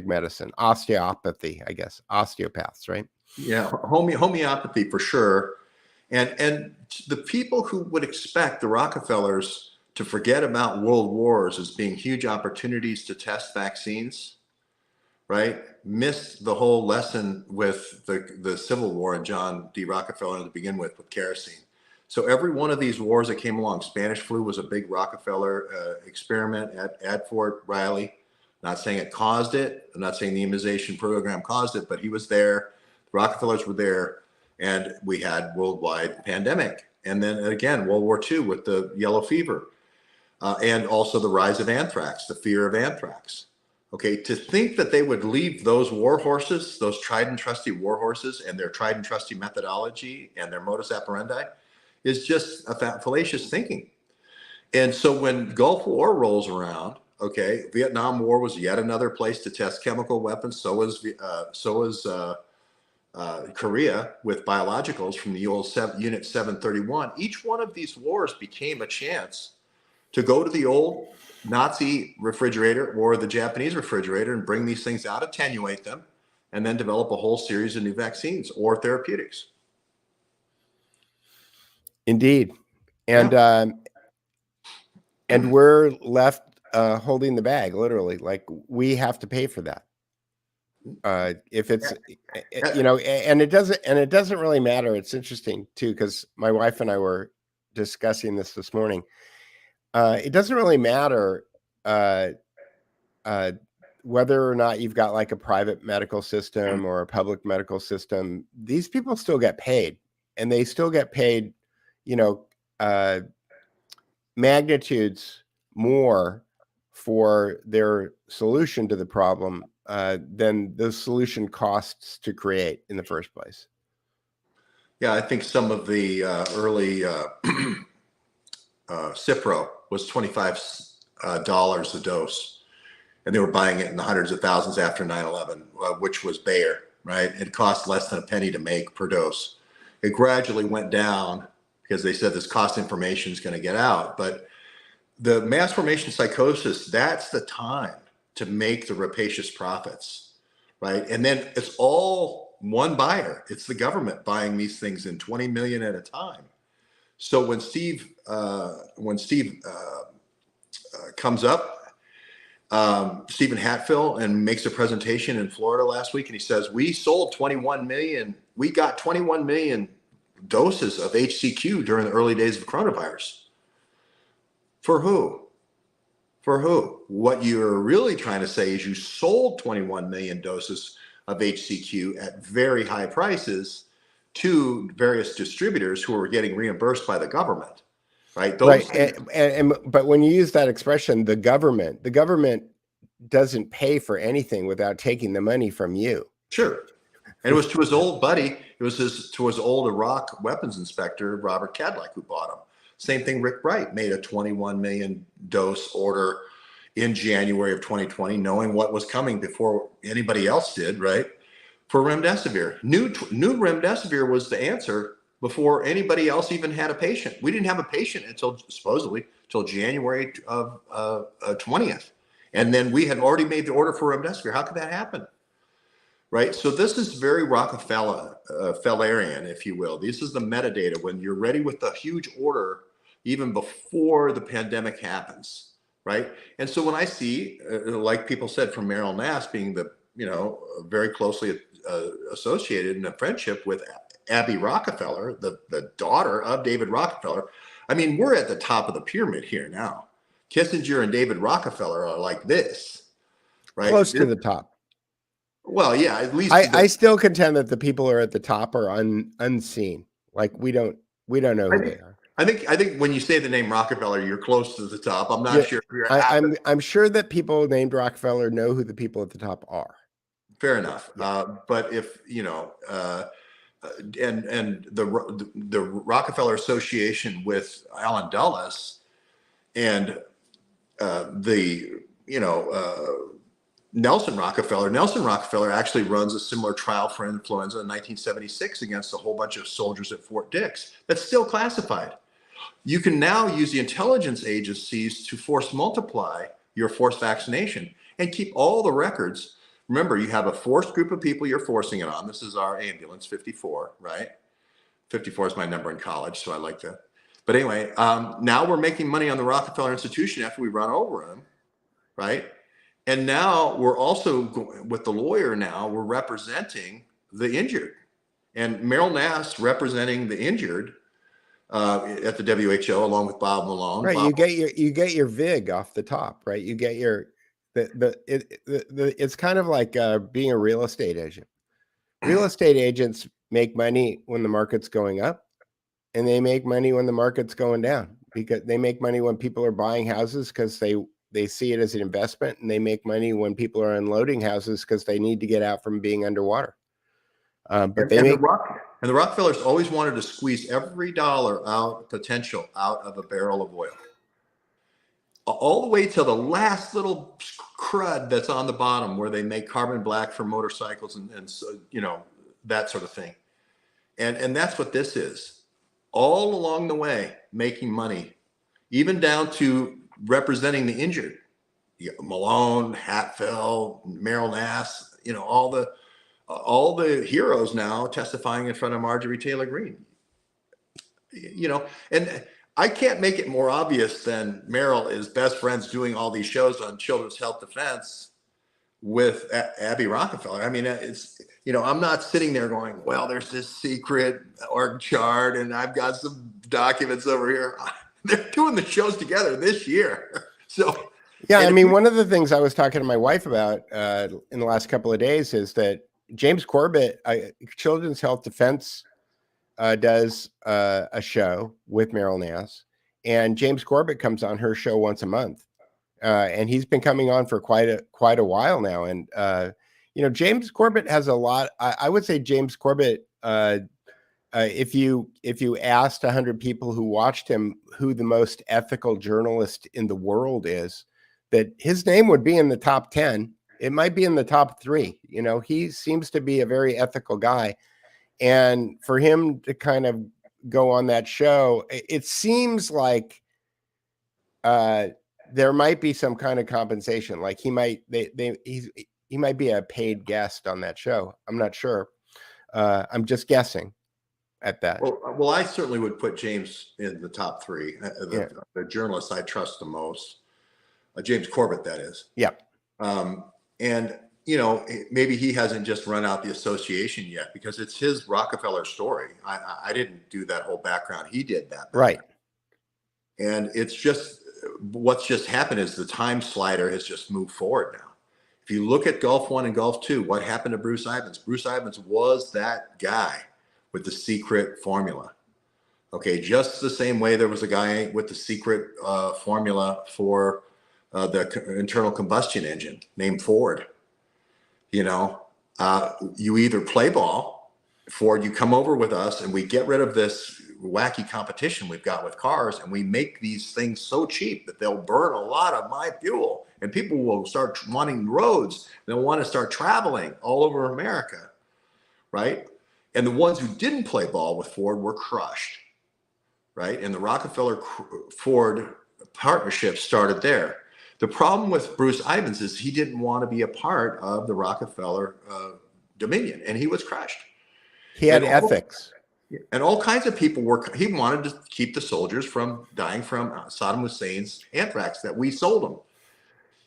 S9: medicine, osteopathy, I guess, osteopaths, right?
S3: Yeah, homeopathy for sure. And the people who would expect the Rockefellers to forget about world wars as being huge opportunities to test vaccines, right, missed the whole lesson with the Civil War and John D. Rockefeller to begin with kerosene. So every one of these wars that came along, Spanish flu was a big Rockefeller experiment at Fort Riley. Not saying it caused it. I'm not saying the immunization program caused it, but he was there. The Rockefellers were there, and we had worldwide pandemic. And then again, World War II with the yellow fever, and also the rise of anthrax, the fear of anthrax. Okay, to think that they would leave those war horses, those tried and trusty war horses, and their tried and trusty methodology and their modus operandi is just a fallacious thinking. And so when Gulf War rolls around, okay, Vietnam War was yet another place to test chemical weapons. So was Korea with biologicals from the old Unit 731. Each one of these wars became a chance to go to the old Nazi refrigerator or the Japanese refrigerator and bring these things out, attenuate them, and then develop a whole series of new vaccines or therapeutics.
S9: Indeed. And and we're left holding the bag, literally. Like, we have to pay for that. If it's, and it doesn't really matter. It's interesting too, because my wife and I were discussing this morning. It doesn't really matter whether or not you've got like a private medical system or a public medical system. These people still get paid, and they still get paid, magnitudes more for their solution to the problem than the solution costs to create in the first place.
S3: Yeah, I think some of the early Cipro was $25 a dose, and they were buying it in the hundreds of thousands after 9/11, which was Bayer, right? It cost less than a penny to make per dose. It gradually went down because they said this cost information is going to get out. But the mass formation psychosis, that's the time to make the rapacious profits, right? And then it's all one buyer. It's the government buying these things in 20 million at a time. So when Steve comes up, Stephen Hatfill, and makes a presentation in Florida last week, and he says, we got 21 million doses of HCQ during the early days of coronavirus. For who? For who? What you're really trying to say is you sold 21 million doses of HCQ at very high prices to various distributors who were getting reimbursed by the government, right?
S9: Right. But when you use that expression, the government doesn't pay for anything without taking the money from you.
S3: Sure. And it was to his old buddy. It was to his old Iraq weapons inspector, Robert Cadlick, who bought him. Same thing. Rick Bright made a 21 million dose order in January of 2020, knowing what was coming before anybody else did, right? For remdesivir. New remdesivir was the answer before anybody else even had a patient. We didn't have a patient supposedly till January of 20th. And then we had already made the order for remdesivir. How could that happen? Right. So this is very Rockefellerian, if you will. This is the metadata when you're ready with a huge order, even before the pandemic happens. right? And so when I see, like people said, from Merrill Nass being the, very closely associated in a friendship with Abby Rockefeller, the daughter of David Rockefeller. I mean, we're at the top of the pyramid here now. Kissinger and David Rockefeller are like this, right?
S9: Close to the top.
S3: Well, yeah, at least
S9: I still contend that the people who are at the top are unseen. Like we don't know who they are.
S3: I think when you say the name Rockefeller, you're close to the top. I'm not sure if you're
S9: I'm sure that people named Rockefeller know who the people at the top are.
S3: Fair enough.
S9: Yeah.
S3: But if, and the Rockefeller Association with Allen Dulles and Nelson Rockefeller actually runs a similar trial for influenza in 1976 against a whole bunch of soldiers at Fort Dix. That's still classified. You can now use the intelligence agencies to force multiply your forced vaccination and keep all the records. Remember, you have a forced group of people you're forcing it on. This is our ambulance, 54, right? 54 is my number in college, so I like that. But anyway, now we're making money on the Rockefeller Institution after we run over them, right? And now we're also, with the lawyer now, we're representing the injured. And Merrill Nass representing the injured at the WHO along with Bob Malone.
S9: Right, you get your VIG off the top, right? You get your it's kind of like being a real estate agent. Real estate agents make money when the market's going up, and they make money when the market's going down, because they make money when people are buying houses because they see it as an investment, and they make money when people are unloading houses because they need to get out from being underwater.
S3: The Rockefellers always wanted to squeeze every dollar potential out of a barrel of oil, all the way to the last little crud that's on the bottom where they make carbon black for motorcycles and so, that sort of thing. And that's what this is. All along the way, making money, even down to representing the injured. Malone, Hatfield, Merrill Nass, all the heroes now testifying in front of Marjorie Taylor Greene. And I can't make it more obvious than Merrill is best friends doing all these shows on children's health defense with Abby Rockefeller. I mean, it's, I'm not sitting there going, well, there's this secret org chart and I've got some documents over here. They're doing the shows together this year. So,
S9: yeah, I mean, one of the things I was talking to my wife about in the last couple of days is that James Corbett, Children's Health Defense, does a show with Merrill Nass, and James Corbett comes on her show once a month, and he's been coming on for quite a while now. And James Corbett has a lot. I would say James Corbett. If you asked 100 people who watched him who the most ethical journalist in the world is, that his name would be in the top 10. It might be in the top 3. He seems to be a very ethical guy. And for him to kind of go on that show, it seems like there might be some kind of compensation. Like he might be a paid guest on that show. I'm not sure. I'm just guessing at that.
S3: Well, I certainly would put James in the top 3. The journalist I trust the most, James Corbett, that is.
S9: Yeah.
S3: And maybe he hasn't just run out the association yet, because it's his Rockefeller story. I didn't do that whole background. He did that.
S9: Right.
S3: And it's just, what's just happened is the time slider has just moved forward now. If you look at Gulf 1 and Gulf 2, what happened to Bruce Ivins? Bruce Ivins was that guy with the secret formula. Okay, just the same way there was a guy with the secret formula for the internal combustion engine named Ford. You either play ball, Ford, you come over with us and we get rid of this wacky competition we've got with cars, and we make these things so cheap that they'll burn a lot of my fuel, and people will start wanting roads. They'll want to start traveling all over America, right? And the ones who didn't play ball with Ford were crushed, right? And the Rockefeller-Ford partnership started there. The problem with Bruce Ivins is he didn't want to be a part of the Rockefeller dominion, and he was crushed.
S9: He had ethics.
S3: And all kinds of people he wanted to keep the soldiers from dying from Saddam Hussein's anthrax that we sold them.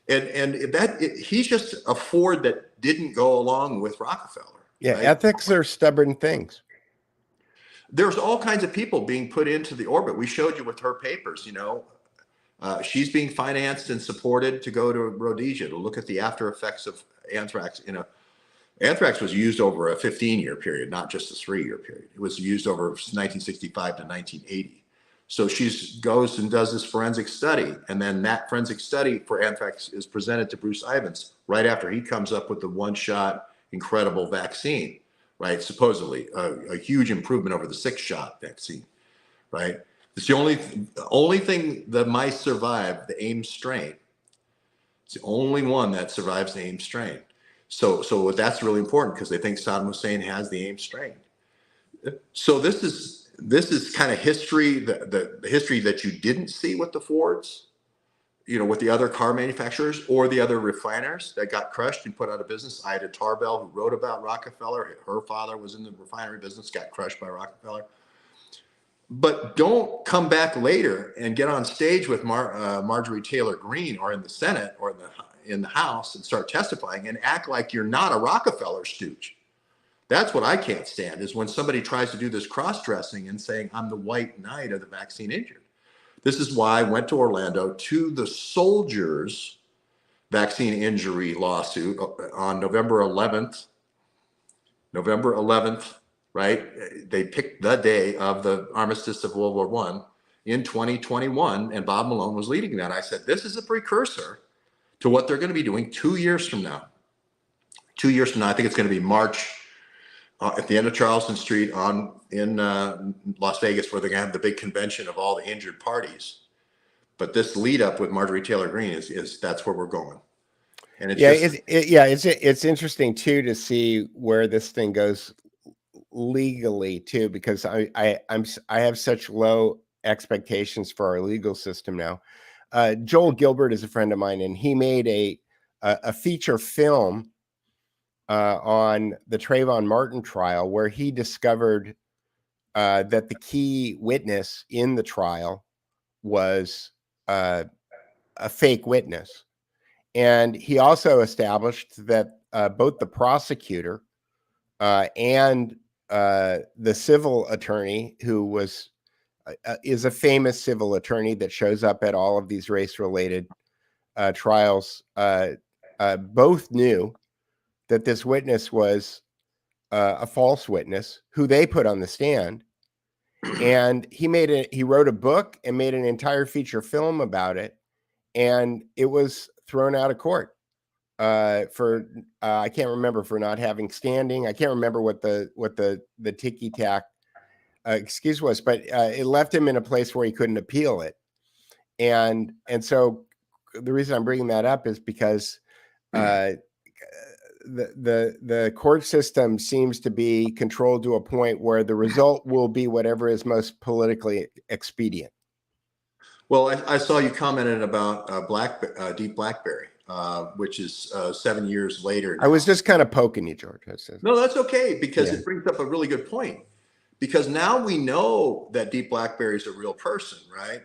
S3: He's just a Ford that didn't go along with Rockefeller.
S9: Yeah,
S3: right?
S9: ethics are stubborn things.
S3: There's all kinds of people being put into the orbit. We showed you with her papers, she's being financed and supported to go to Rhodesia to look at the after effects of anthrax. Anthrax was used over a 15-year period, not just a 3-year period. It was used over 1965 to 1980. So she goes and does this forensic study, and then that forensic study for anthrax is presented to Bruce Ivins right after he comes up with the one-shot incredible vaccine, right? Supposedly a huge improvement over the 6-shot vaccine, right? It's the only thing the mice survive, the Ames strain. It's the only one that survives the Ames strain. So that's really important because they think Saddam Hussein has the Ames strain. So this is kind of history, the history that you didn't see with the Fords, with the other car manufacturers or the other refiners that got crushed and put out of business. Ida Tarbell, who wrote about Rockefeller, her father was in the refinery business, got crushed by Rockefeller. But don't come back later and get on stage with Marjorie Taylor Greene or in the Senate or in the House and start testifying and act like you're not a Rockefeller stooge. That's what I can't stand, is when somebody tries to do this cross-dressing and saying, I'm the white knight of the vaccine injured. This is why I went to Orlando to the soldiers' vaccine injury lawsuit on November 11th, right? They picked the day of the armistice of World War I in 2021, and Bob Malone was leading that. I said, this is a precursor to what they're going to be doing 2 years from now. 2 years from now, I think it's going to be March at the end of Charleston Street in Las Vegas, where they're going to have the big convention of all the injured parties. But this lead up with Marjorie Taylor Greene is that's where we're going. And
S9: it's interesting too to see where this thing goes legally too, because I have such low expectations for our legal system now. Joel Gilbert is a friend of mine, and he made a feature film on the Trayvon Martin trial, where he discovered that the key witness in the trial was a fake witness. And he also established that both the prosecutor and the civil attorney, who was is a famous civil attorney that shows up at all of these race-related trials, both knew that this witness was a false witness who they put on the stand. And he wrote a book and made an entire feature film about it, and it was thrown out of court for I can't remember, for not having standing. I can't remember what the ticky tack excuse was, but it left him in a place where he couldn't appeal it. And so the reason I'm bringing that up is because the court system seems to be controlled to a point where the result will be whatever is most politically expedient.
S3: Well, I saw you commented about Deep Blackberry, which is 7 years later now.
S9: I was just kind of poking you, George.
S3: No, that's okay, because it brings up a really good point. Because now we know that Deep Blackberry is a real person, right?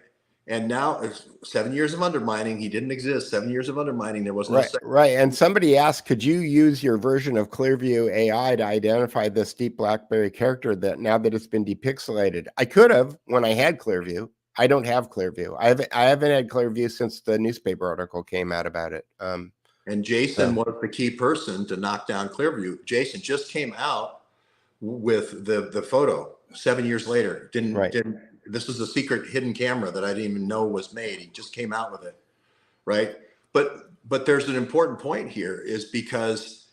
S3: And now 7 years of undermining, he didn't exist. 7 years of undermining, there was no
S9: right. And somebody asked, could you use your version of Clearview AI to identify this Deep Blackberry character that now that it's been depixelated? I could have when I had Clearview. I don't have Clearview. I haven't had Clearview since the newspaper article came out about it.
S3: And Jason was the key person to knock down Clearview. Jason just came out with the photo 7 years later. This was a secret hidden camera that I didn't even know was made. He just came out with it, right? But there's an important point here, is because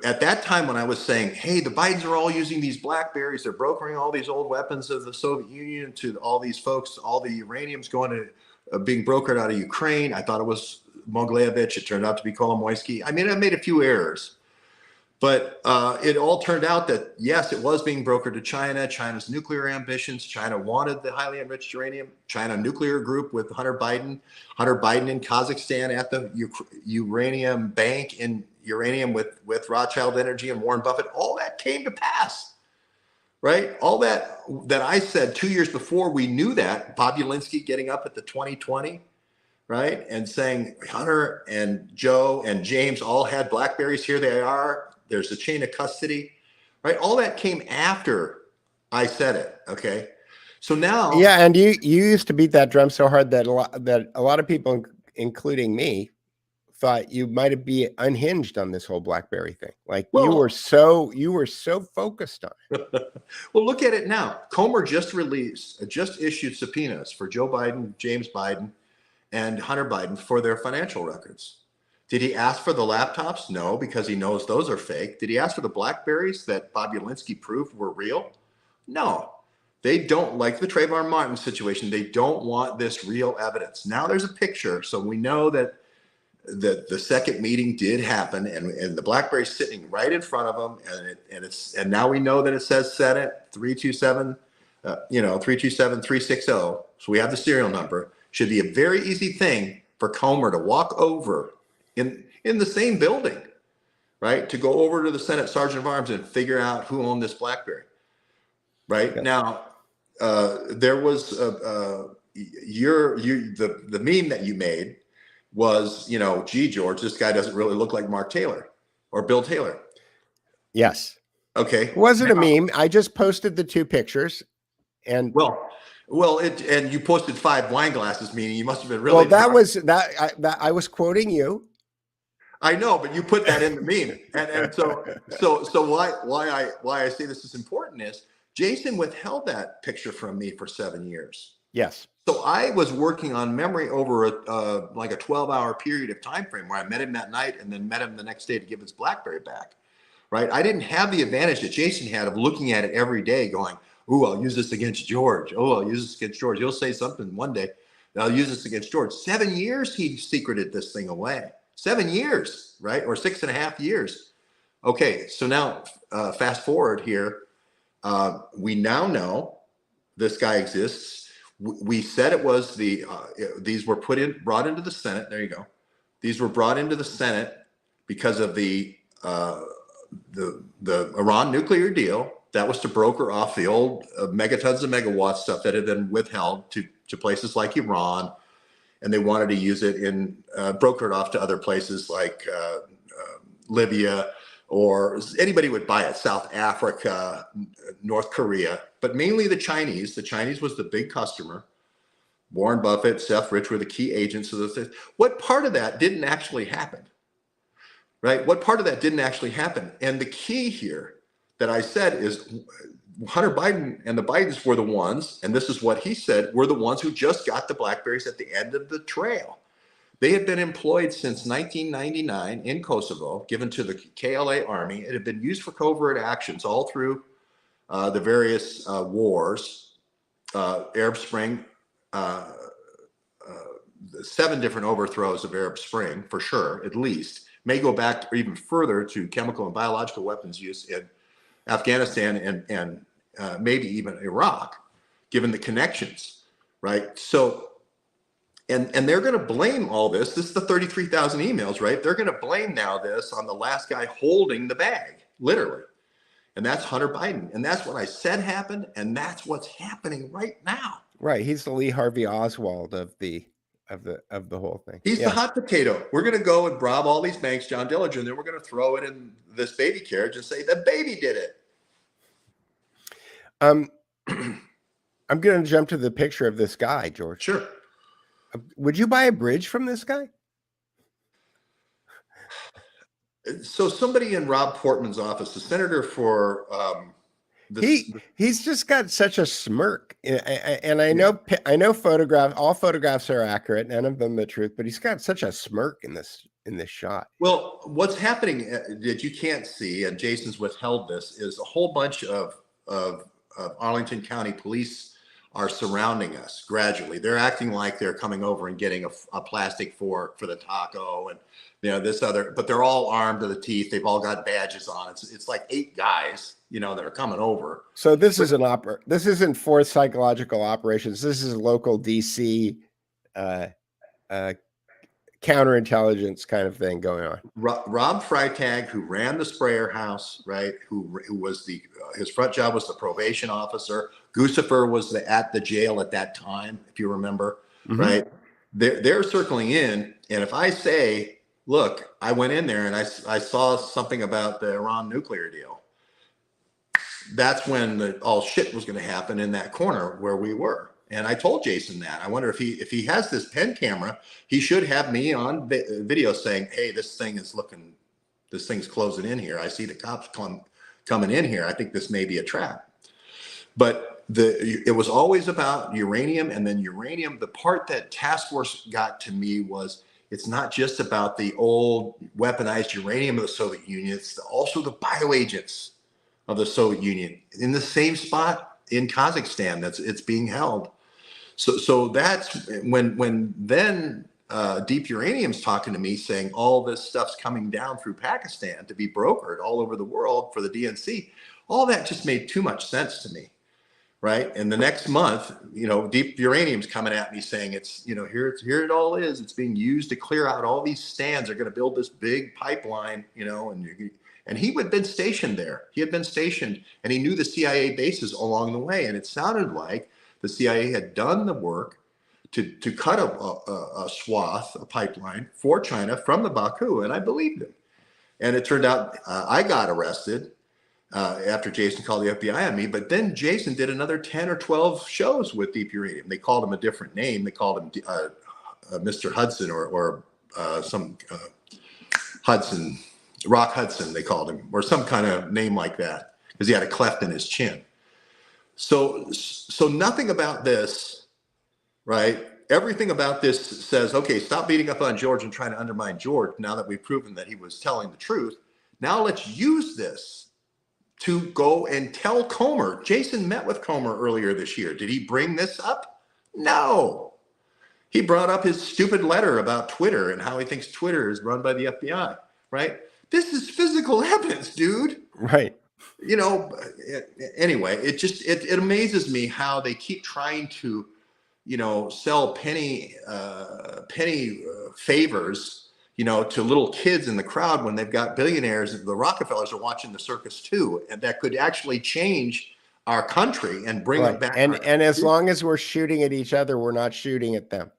S3: at that time when I was saying, hey, the Bidens are all using these Blackberries, they're brokering all these old weapons of the Soviet Union to all these folks, all the uranium's going to being brokered out of Ukraine. I thought it was Mogilevich. It turned out to be Kolomoisky. I mean, I made a few errors. But it all turned out that, yes, it was being brokered to China, China's nuclear ambitions. China wanted the highly enriched uranium. China nuclear group with Hunter Biden in Kazakhstan at the uranium bank in uranium with Rothschild Energy and Warren Buffett. All that came to pass, right? All that I said 2 years before we knew that, Bob Ulinsky getting up at the 2020, right? And saying Hunter and Joe and James all had Blackberries. Here they are. There's a chain of custody, right? All that came after I said it. Okay. So now,
S9: Yeah, and you used to beat that drum so hard that a lot of people, including me, thought you might be unhinged on this whole BlackBerry thing. Like you were so focused on it.
S3: Well, look at it now. Comer just issued subpoenas for Joe Biden, James Biden, and Hunter Biden for their financial records. Did he ask for the laptops? No, because he knows those are fake. Did he ask for the Blackberries that Bob Ulinsky proved were real? No. They don't, like the Trayvon Martin situation, they don't want this real evidence. Now there's a picture, so we know that the second meeting did happen, and the BlackBerry's sitting right in front of them, and now we know that it says Senate 327, 327-360. So we have the serial number. Should be a very easy thing for Comer to walk over in the same building, right? To go over to the Senate Sergeant of Arms and figure out who owned this BlackBerry, right? Yeah. Now, there was the meme that you made was, gee, George, this guy doesn't really look like Mark Taylor or Bill Taylor.
S9: Yes.
S3: Okay.
S9: Was it a meme? I just posted the two pictures, and
S3: and you posted 5 wine glasses, meaning you must have been really.
S9: Well, I was quoting you.
S3: I know, but you put that in the meme, and so why I say this is important is Jason withheld that picture from me for 7 years.
S9: Yes.
S3: So I was working on memory over like a 12-hour period of time frame where I met him that night and then met him the next day to give his BlackBerry back, right? I didn't have the advantage that Jason had of looking at it every day going, "Ooh, I'll use this against George. Oh, I'll use this against George. He'll say something one day. I'll use this against George." 7 years he secreted this thing away. 7 years, right? Or 6.5 years. Okay, so now fast forward here. We now know this guy exists. We said it was these were brought into the Senate. There you go. These were brought into the Senate because of the Iran nuclear deal. That was to broker off the old megatons of megawatts stuff that had been withheld to places like Iran, and they wanted to use it broker it off to other places like Libya, or anybody would buy it, South Africa, North Korea, but mainly the Chinese. The Chinese was the big customer. Warren Buffett, Seth Rich were the key agents of those things. What part of that didn't actually happen, right? What part of that didn't actually happen? And the key here that I said is Hunter Biden and the Bidens were the ones, and this is what he said, were the ones who just got the Blackberries at the end of the trail. They had been employed since 1999 in Kosovo, given to the KLA Army. It had been used for covert actions all through the various wars, Arab Spring, 7 different overthrows of Arab Spring, for sure, at least. May go back even further to chemical and biological weapons use in Afghanistan and maybe even Iraq, given the connections, right? So, and they're going to blame all this. This is the 33,000 emails, right? They're going to blame now this on the last guy holding the bag, literally. And that's Hunter Biden. And that's what I said happened. And that's what's happening right now.
S9: Right. He's the Lee Harvey Oswald of the whole thing.
S3: He's the hot potato. We're going to go and rob all these banks, John Dillinger, and then we're going to throw it in this baby carriage and say the baby did it.
S9: I'm going to jump to the picture of this guy, George.
S3: Sure.
S9: Would you buy a bridge from this guy?
S3: So somebody in Rob Portman's office, the senator for
S9: he's just got such a smirk, and I know all photographs are accurate, none of them the truth, but he's got such a smirk in this shot.
S3: Well, what's happening that you can't see, and Jason's withheld this, is a whole bunch of Arlington County police are surrounding us gradually. They're acting like they're coming over and getting a plastic fork for the taco and this other, but they're all armed to the teeth. They've all got badges on. It's like 8 guys, that are coming over.
S9: So this isn't fourth psychological operations. This is local DC counterintelligence kind of thing going on.
S3: Rob Freitag, who ran the sprayer house, right? Who was his front job was the probation officer. Guccifer was at the jail at that time, if you remember, right? They're circling in, and if I say, look, I went in there and I saw something about the Iran nuclear deal, that's when all shit was going to happen in that corner where we were. And I told Jason that. I wonder if he has this pen camera, he should have me on video saying, hey, this thing's closing in here. I see the cops coming in here. I think this may be a trap. But it was always about uranium, and then uranium. The part that Task Force got to me was it's not just about the old weaponized uranium of the Soviet Union. It's also the bioagents of the Soviet Union in the same spot in Kazakhstan it's being held. So that's when then Deep Uranium's talking to me saying all this stuff's coming down through Pakistan to be brokered all over the world for the DNC. All that just made too much sense to me. Right. And the next month, Deep Uranium's coming at me saying here it all is. It's being used to clear out all these stands. They're going to build this big pipeline, and he had been stationed there. He had been stationed and he knew the CIA bases along the way. And it sounded like the CIA had done the work to cut a swath, a pipeline for China from the Baku. And I believed him. And it turned out I got arrested. After Jason called the FBI on me, but then Jason did another 10 or 12 shows with Deep Uranium. They called him a different name. They called him Mr. Hudson or some Hudson, Rock Hudson, they called him, or some kind of name like that, because he had a cleft in his chin. So nothing about this, right? Everything about this says, okay, stop beating up on George and trying to undermine George now that we've proven that he was telling the truth. Now let's use this to go and tell Comer. Jason met with Comer earlier this year. Did he bring this up? No. He brought up his stupid letter about Twitter and how he thinks Twitter is run by the FBI, right? This is physical evidence, dude.
S9: Right.
S3: Anyway, it amazes me how they keep trying to, sell penny favors to little kids in the crowd when they've got billionaires. The Rockefellers are watching the circus too, and that could actually change our country and bring it back.
S9: And as long as we're shooting at each other, we're not shooting at them.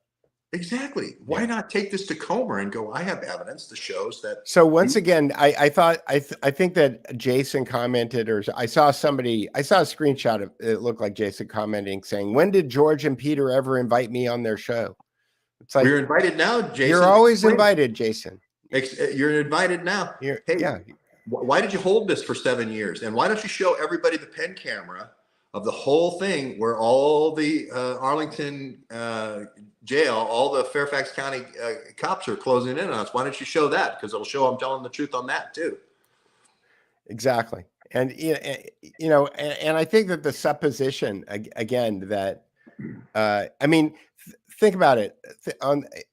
S3: Exactly. Why not take this to Comer and go, I have evidence that shows that.
S9: So once again, I think that Jason commented, or I saw a screenshot of it looked like Jason commenting saying, when did George and Peter ever invite me on their show? It's like,
S3: we're invited now, Jason.
S9: You're always invited, Jason.
S3: You're invited now. Why did you hold this for 7 years? And why don't you show everybody the pen camera of the whole thing where all the Arlington jail, all the Fairfax County cops are closing in on us? Why don't you show that? Because it'll show I'm telling the truth on that too.
S9: Exactly. And, and I think that the supposition, again, that, think about it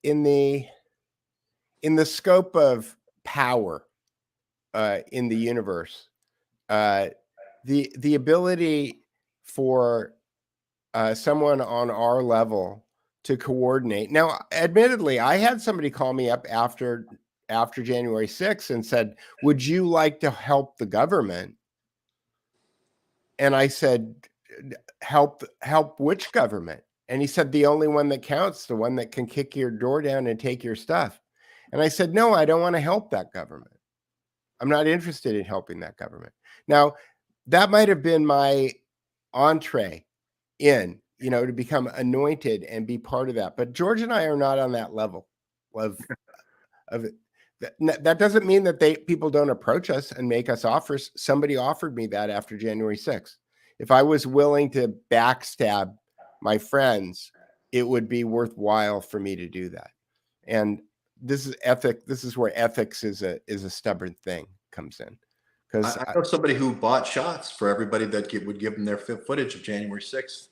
S9: in the scope of power in the universe, the ability for someone on our level to coordinate. Now, admittedly, I had somebody call me up after January 6th and said, would you like to help the government? And I said, help which government? And he said, the only one that counts, the one that can kick your door down and take your stuff. And I said, no, I don't want to help that government. I'm not interested in helping that government. Now, that might have been my entree in, to become anointed and be part of that. But George and I are not on that level of it. That doesn't mean that people don't approach us and make us offers. Somebody offered me that after January 6th. If I was willing to backstab my friends, it would be worthwhile for me to do that. And this is ethic. This is where ethics is a stubborn thing comes in. Because
S3: I know somebody who bought shots for everybody that would give them their footage of January 6th.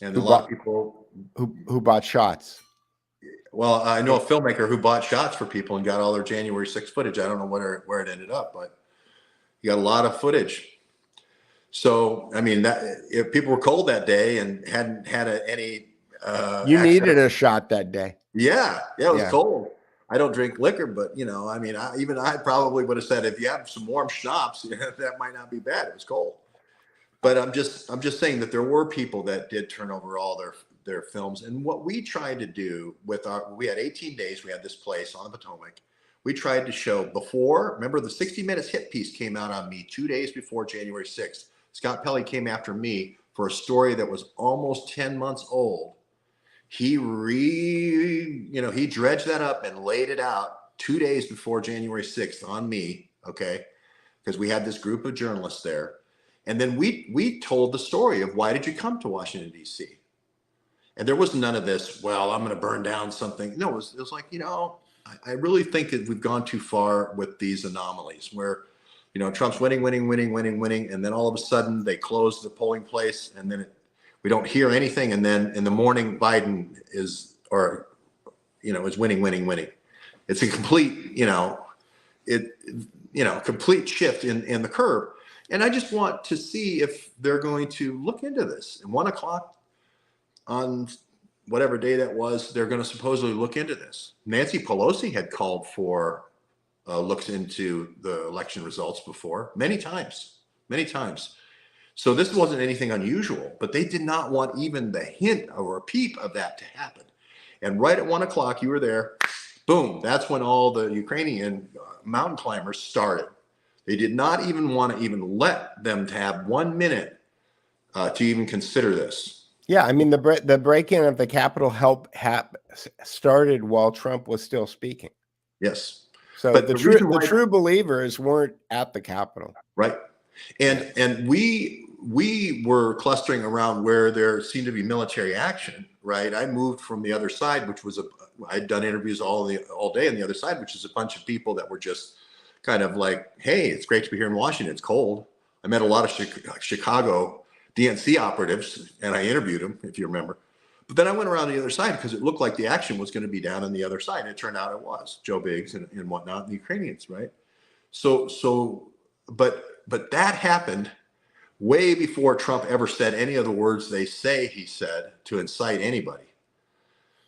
S3: And a lot of people
S9: who bought shots.
S3: Well, I know a filmmaker who bought shots for people and got all their January 6th footage. I don't know where it ended up, but he got a lot of footage. So, that if people were cold that day and hadn't had any,
S9: you needed a shot that day.
S3: Yeah, it was
S9: Yeah.
S3: cold. I don't drink liquor, but I mean, I probably would have said if you have some warm schnapps, that might not be bad. It was cold. But I'm just saying that there were people that did turn over all their films. And what we tried to do we had 18 days, we had this place on the Potomac. We tried to show before, remember the 60 Minutes hit piece came out on me 2 days before January 6th. Scott Pelley came after me for a story that was almost 10 months old. He he dredged that up and laid it out 2 days before January 6th on me. Okay. Because we had this group of journalists there. And then we told the story of why did you come to Washington, D.C.? And there was none of this, well, I'm going to burn down something. No, it was like, I really think that we've gone too far with these anomalies where, Trump's winning. And then all of a sudden they close the polling place and then we don't hear anything. And then in the morning, Biden is winning. It's a complete, complete shift in the curve. And I just want to see if they're going to look into this. At 1 o'clock on whatever day that was, they're going to supposedly look into this. Nancy Pelosi had called for looks into the election results before, many times. So this wasn't anything unusual, but they did not want even the hint or a peep of that to happen. And right at 1 o'clock, you were there, boom, that's when all the Ukrainian mountain climbers started. They did not even want to even let them to have 1 minute to even consider this.
S9: Yeah, I mean the break-in of the Capitol started while Trump was still speaking.
S3: Yes,
S9: so
S3: but
S9: the true believers weren't at the Capitol,
S3: right? And we were clustering around where there seemed to be military action, right? I moved from the other side, which was I'd done interviews all day on the other side, which is a bunch of people that were just kind of like, hey, it's great to be here in Washington. It's cold. I met a lot of Chicago DNC operatives and I interviewed them, if you remember. But then I went around the other side because it looked like the action was going to be down on the other side. And it turned out it was Joe Biggs and whatnot, and the Ukrainians, right? But that happened way before Trump ever said any of the words they say he said to incite anybody,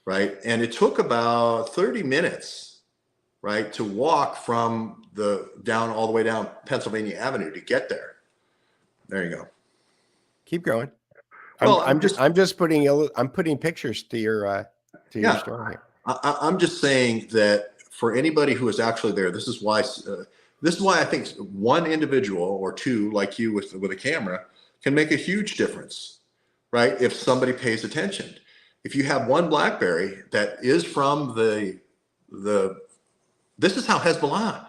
S3: right? And it took about 30 minutes, right, to walk from all the way down Pennsylvania Avenue to get there. There you go.
S9: Keep going.
S3: Well,
S9: I'm just putting pictures to your story here.
S3: I'm just saying that for anybody who is actually there, this is why I think one individual or two like you with a camera can make a huge difference, right? If somebody pays attention. If you have one BlackBerry that is from this is how Hezbollah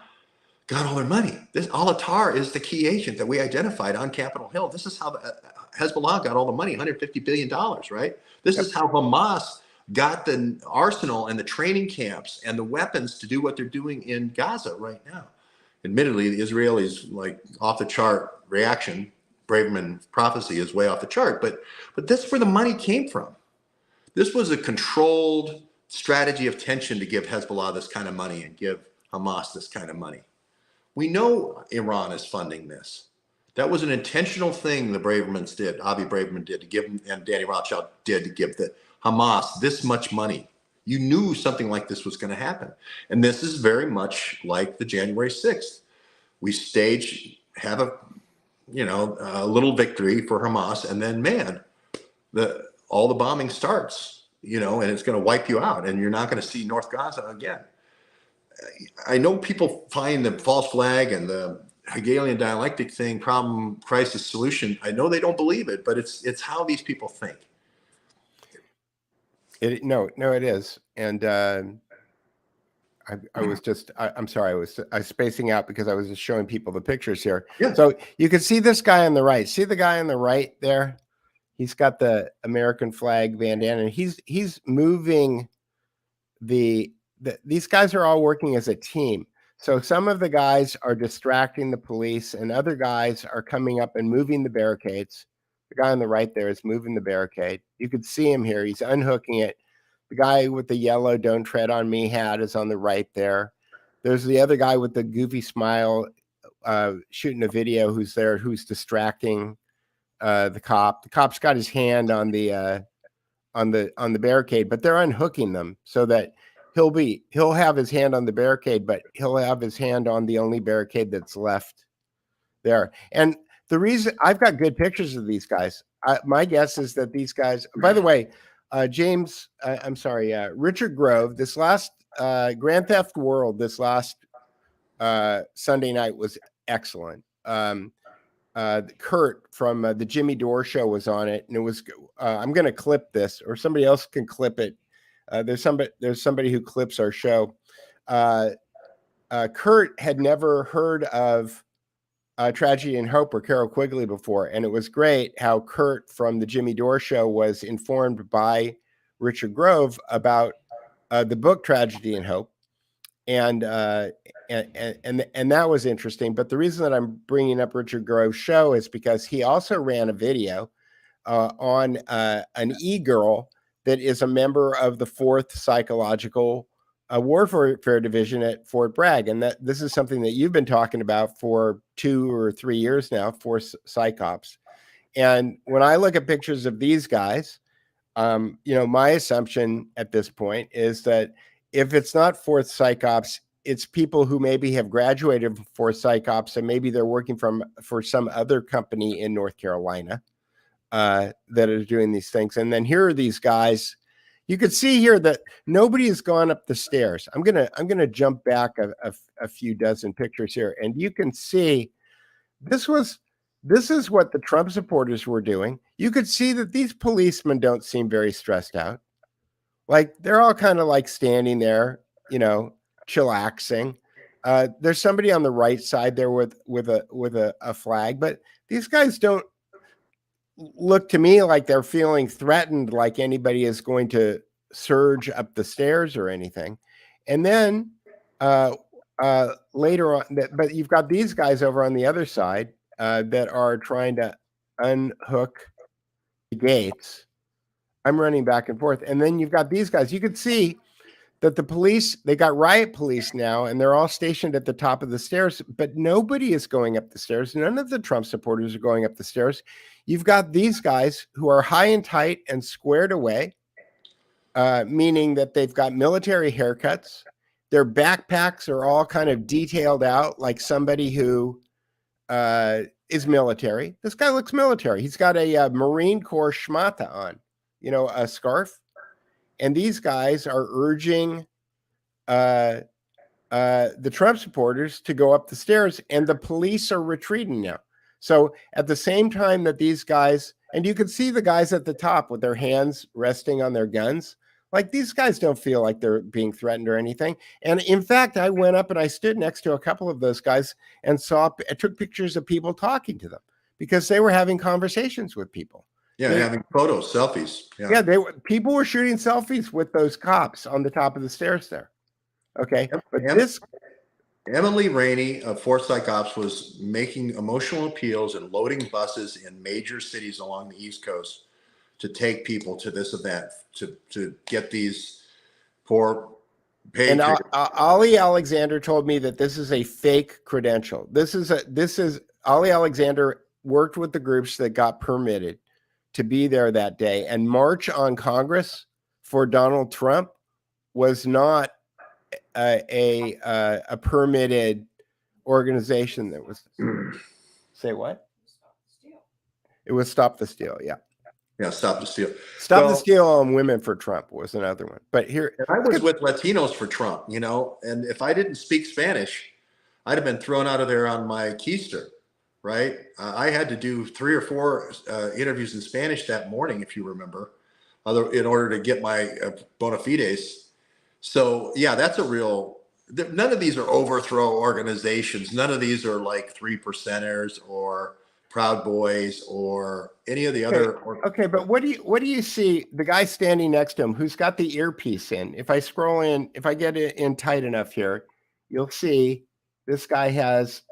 S3: got all their money. This Al-Attar is the key agent that we identified on Capitol Hill. This is how Hezbollah got all the money, $150 billion, right? This is how Hamas got the arsenal and the training camps and the weapons to do what they're doing in Gaza right now. Admittedly, the Israelis like off the chart reaction, Braverman prophecy is way off the chart, but that's where the money came from. This was a controlled strategy of tension to give Hezbollah this kind of money and give Hamas this kind of money. We know Iran is funding this. That was an intentional thing the Bravermans did, Avi Braverman did to give them, and Danny Rothschild did to give the Hamas this much money. You knew something like this was going to happen. And this is very much like the January 6th. We have a little victory for Hamas, and then all the bombing starts, and it's going to wipe you out, and you're not going to see North Gaza again. I know people find the false flag and the Hegelian dialectic thing, problem, crisis, solution. I know they don't believe it, but it's how these people think.
S9: No, it is. And I'm sorry, I was spacing out because I was just showing people the pictures here.
S3: Yeah.
S9: So you can see this guy on the right. See the guy on the right there? He's got the American flag bandana, and he's moving these guys are all working as a team. So some of the guys are distracting the police and other guys are coming up and moving the barricades. The guy on the right there is moving the barricade. You could see him here. He's unhooking it. The guy with the yellow "Don't Tread on Me" hat is on the right there. There's the other guy with the goofy smile shooting a video who's there, who's distracting the cop. The cop's got his hand on the the barricade, but they're unhooking them so that he'll have his hand on the barricade, but he'll have his hand on the only barricade that's left there. And the reason I've got good pictures of these guys, my guess is that these guys, by the way, Richard Grove, this last Grand Theft World, this last Sunday night was excellent. Kurt from the Jimmy Dore show was on it, and it was. I'm going to clip this, or somebody else can clip it. There's somebody who clips our show. Kurt had never heard of Tragedy and Hope or Carol Quigley before, and it was great how Kurt from the Jimmy Dore show was informed by Richard Grove about the book Tragedy and Hope. And that was interesting. But the reason that I'm bringing up Richard Grove's show is because he also ran a video on an e-girl that is a member of the 4th Psychological Warfare Division at Fort Bragg. And that this is something that you've been talking about for 2 or 3 years now, for psychops. And when I look at pictures of these guys, my assumption at this point is that if it's not 4th Psychops, it's people who maybe have graduated from 4th Psychops and maybe they're working for some other company in North Carolina that are doing these things. And then here are these guys. You could see here that nobody has gone up the stairs. I'm gonna jump back a few dozen pictures here, and you can see this is what the Trump supporters were doing. You could see that these policemen don't seem very stressed out. Like they're all kind of like standing there, chillaxing. There's somebody on the right side there with a flag, but these guys don't look to me like they're feeling threatened, like anybody is going to surge up the stairs or anything. And then later on, but you've got these guys over on the other side that are trying to unhook the gates. I'm running back and forth. And then you've got these guys. You could see that the police, they got riot police now, and they're all stationed at the top of the stairs, but nobody is going up the stairs. None of the Trump supporters are going up the stairs. You've got these guys who are high and tight and squared away, meaning that they've got military haircuts. Their backpacks are all kind of detailed out like somebody who is military. This guy looks military. He's got a Marine Corps schmata on. A scarf. And these guys are urging the Trump supporters to go up the stairs, and the police are retreating now. So at the same time that these guys, and you can see the guys at the top with their hands resting on their guns, like these guys don't feel like they're being threatened or anything. And in fact, I went up and I stood next to a couple of those guys and I took pictures of people talking to them because they were having conversations with people.
S3: Yeah, having photos, selfies.
S9: Yeah, people were shooting selfies with those cops on the top of the stairs there. Okay, but
S3: Emily Rainey of 4th Psych Ops was making emotional appeals and loading buses in major cities along the East Coast to take people to this event to get these poor patriots.
S9: And Ollie Alexander told me that this is a fake credential. This is Ollie Alexander worked with the groups that got permitted to be there that day, and March on Congress for Donald Trump was not a permitted organization that was say what? It was Stop the Steal.
S3: Yeah, Stop the Steal.
S9: Stop the Steal on Women for Trump was another one. But here,
S3: I was with Latinos for Trump, and if I didn't speak Spanish, I'd have been thrown out of there on my keister. Right. I had to do 3 or 4 interviews in Spanish that morning, if you remember, in order to get my bona fides. So, yeah, that's a real none of these are overthrow organizations. None of these are like 3%ers or Proud Boys or any of the other.
S9: Okay. But what do you see the guy standing next to him who's got the earpiece in? If I scroll in, if I get it in tight enough here, you'll see this guy has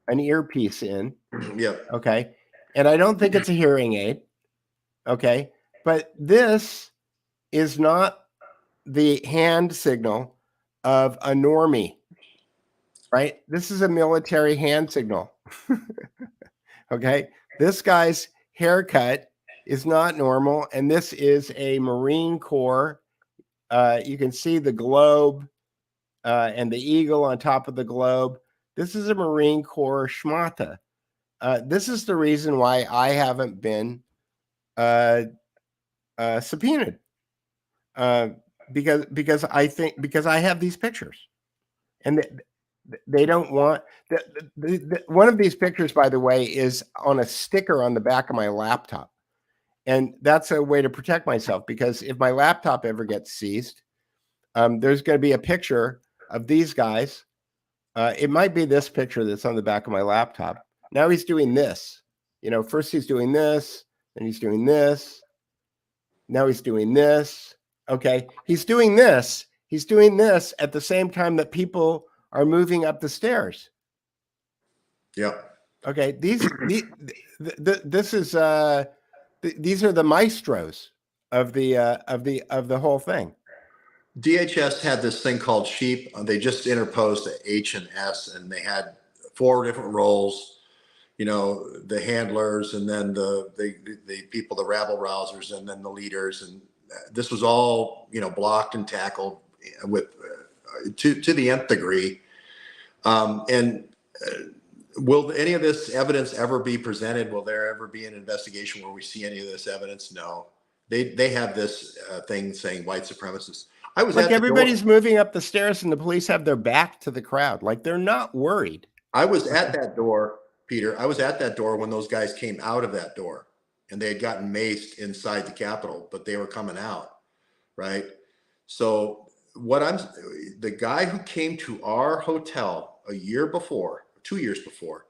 S9: an earpiece in.
S3: Yep.
S9: Okay. And I don't think it's a hearing aid. Okay. But this is not the hand signal of a normie, right? This is a military hand signal. Okay. This guy's haircut is not normal. And this is a Marine Corps. You can see the globe and the eagle on top of the globe. This is a Marine Corps schmata. This is the reason why I haven't been subpoenaed. Because I have these pictures, and they don't want one of these pictures, by the way, is on a sticker on the back of my laptop. And that's a way to protect myself, because if my laptop ever gets seized, there's going to be a picture of these guys. It might be this picture that's on the back of my laptop. Now he's doing this. First he's doing this, then he's doing this. Now he's doing this. Okay, he's doing this. He's doing this at the same time that people are moving up the stairs.
S3: Yeah.
S9: Okay, these are the maestros of the whole thing.
S3: DHS had this thing called sheep. They just interposed the H and S, and they had 4 different roles. The handlers, and then the people, the rabble rousers, and then the leaders, and this was all blocked and tackled with to the nth degree. Will any of this evidence ever be presented? Will there ever be an investigation where we see any of this evidence? No. They have this thing saying white supremacists. I was
S9: like everybody's moving up the stairs, and the police have their back to the crowd, like they're not worried.
S3: I was at that door, Peter. I was at that door when those guys came out of that door, and they had gotten maced inside the Capitol, but they were coming out, right? So the guy who came to our hotel a year before, 2 years before,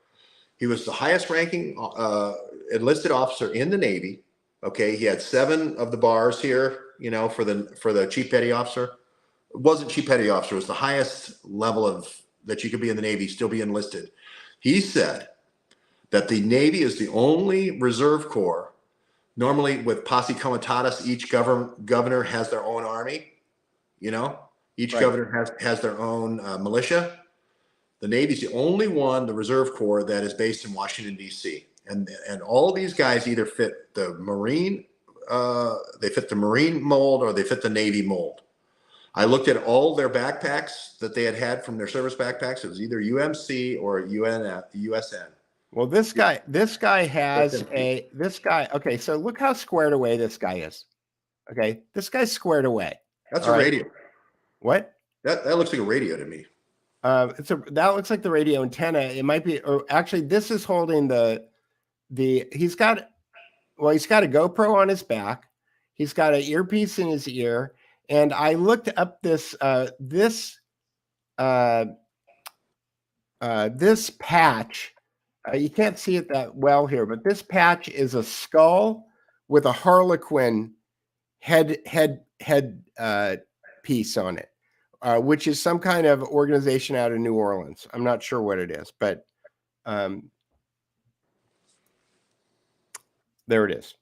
S3: he was the highest ranking enlisted officer in the Navy. Okay, he had 7 of the bars here, for the chief petty officer. It wasn't chief petty officer, it was the highest level of that you could be in the Navy, still be enlisted. He said that the Navy is the only reserve corps, normally with posse comitatus, each governor has their own army, each
S9: right.
S3: governor has their own militia. The Navy's the only one, the reserve corps, that is based in Washington, D.C. And all these guys either fit the Marine, they fit the Marine mold, or they fit the Navy mold. I looked at all their backpacks that they had from their service backpacks. It was either UMC or USN.
S9: Well, this guy has okay, so look how squared away this guy is. Okay, this guy's squared away.
S3: That's a radio.
S9: What?
S3: That looks like a radio to me.
S9: That looks like the radio antenna. It might be, or actually this is holding he's got a GoPro on his back. He's got an earpiece in his ear. And I looked up this patch. You can't see it that well here, but this patch is a skull with a harlequin head piece on it, which is some kind of organization out of New Orleans. I'm not sure what it is, but there it is.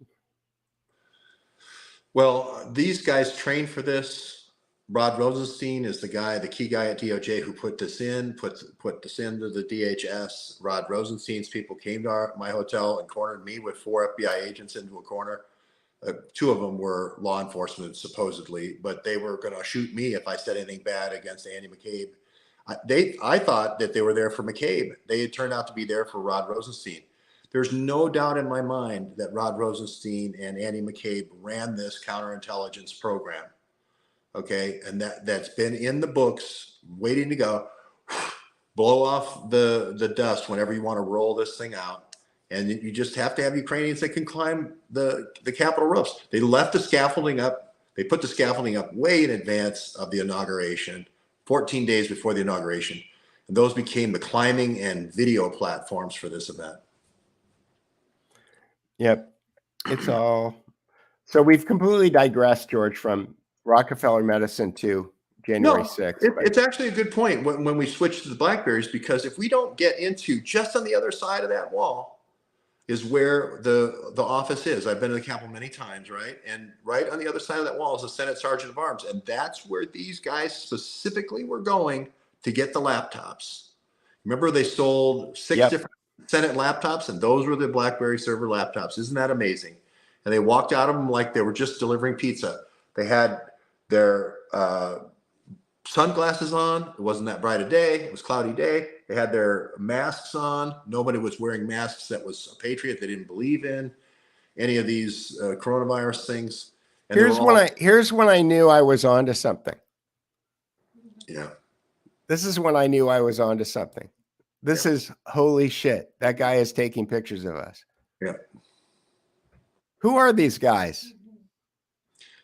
S3: Well, these guys trained for this. Rod Rosenstein is the key guy at DOJ who put this into the DHS. Rod Rosenstein's people came to my hotel and cornered me with 4 FBI agents into a corner. 2 of them were law enforcement, supposedly, but they were going to shoot me if I said anything bad against Andy McCabe. I thought that they were there for McCabe. They had turned out to be there for Rod Rosenstein. There's no doubt in my mind that Rod Rosenstein and Andy McCabe ran this counterintelligence program. Okay, and that's been in the books, waiting to go, blow off the dust whenever you want to roll this thing out. And you just have to have Ukrainians that can climb the Capitol roofs. They left the scaffolding up. They put the scaffolding up way in advance of the inauguration, 14 days before the inauguration. And those became the climbing and video platforms for this event.
S9: Yep. It's all. So we've completely digressed, George, from Rockefeller medicine to January 6th.
S3: It's actually a good point when we switch to the Blackberries, because if we don't get into just on the other side of that wall is where the office is. I've been to the Capitol many times, right? And right on the other side of that wall is the Senate Sergeant of Arms. And that's where these guys specifically were going to get the laptops. Remember, they sold 6 different Senate laptops, and those were the BlackBerry server laptops. Isn't that amazing? and they walked out of them like they were just delivering pizza. They had their sunglasses on. It wasn't that bright a day. It was a cloudy day. They had their masks on. Nobody was wearing masks that was a patriot. They didn't believe in any of these coronavirus things. And
S9: here's when I knew I was onto something.
S3: Yeah.
S9: This is when I knew I was onto something. This is holy shit. That guy is taking pictures of us.
S3: Yeah.
S9: Who are these guys?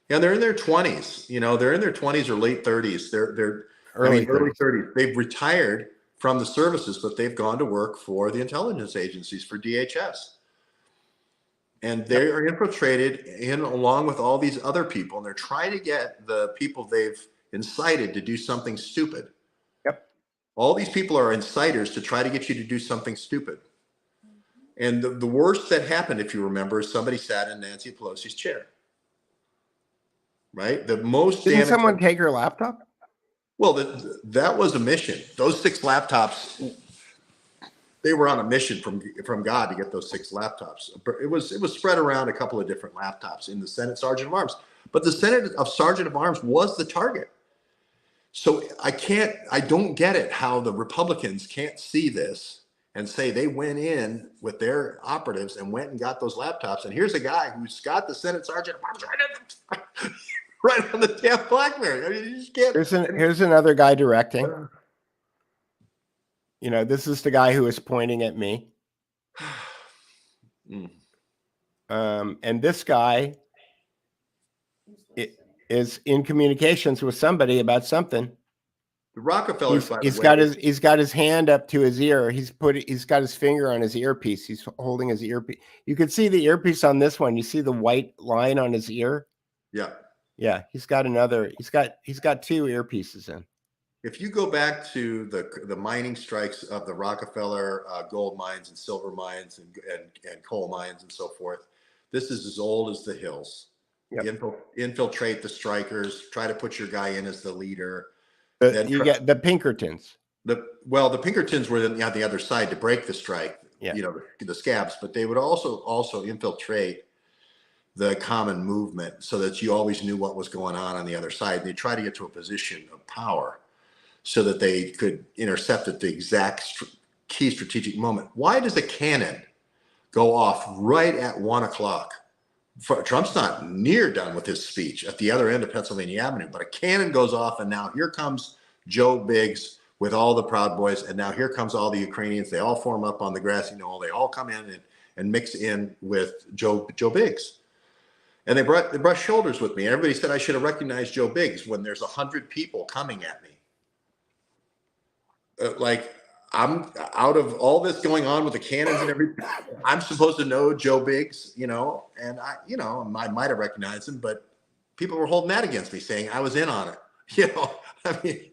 S3: Yeah, they're in their 20s. They're in their 20s or late 30s. They're early 30s. They've retired from the services, but they've gone to work for the intelligence agencies, for DHS. And they are infiltrated in along with all these other people, and they're trying to get the people they've incited to do something stupid.
S9: Yep.
S3: All these people are inciters to try to get you to do something stupid. And the worst that happened, if you remember, is somebody sat in Nancy Pelosi's chair. Right? The most
S9: Didn't
S3: damage.
S9: someone take her laptop?
S3: Well, that was a mission. Those 6 laptops, they were on a mission from God to get those 6 laptops. It was spread around a couple of different laptops in the Senate Sergeant of Arms, but the Senate of Sergeant of Arms was the target. So I don't get it how the Republicans can't see this and say they went in with their operatives and went and got those laptops. And here's a guy who's got the Senate Sergeant of Arms right on the damn BlackBerry. I mean, you just can't.
S9: Here's another guy directing. This is the guy who is pointing at me. And this guy is in communications with somebody about something.
S3: The Rockefellers,
S9: he's got his hand up to his ear. He's got his finger on his earpiece. He's holding his earpiece. You can see the earpiece on this one. You see the white line on his ear.
S3: Yeah.
S9: Yeah. He's got 2 earpieces in.
S3: If you go back to the mining strikes of the Rockefeller gold mines and silver mines and coal mines and so forth, this is as old as the hills.
S9: Yep.
S3: Infiltrate the strikers, try to put your guy in as the leader.
S9: You get the Pinkertons.
S3: The Pinkertons were on the other side to break the strike.
S9: Yeah.
S3: The scabs, but they would also infiltrate the common movement so that you always knew what was going on the other side. They try to get to a position of power so that they could intercept at the exact key strategic moment. Why does a cannon go off right at 1 o'clock? Trump's not near done with his speech at the other end of Pennsylvania Avenue, but a cannon goes off, and now here comes Joe Biggs with all the Proud Boys, and now here comes all the Ukrainians. They all form up on the grassy knoll. They all come in and mix in with Joe Biggs. And they brushed shoulders with me. Everybody said I should have recognized Joe Biggs when there's 100 people coming at me. I'm out of all this going on with the cannons and everything. I'm supposed to know Joe Biggs, and I might have recognized him, but people were holding that against me, saying I was in on it. I mean,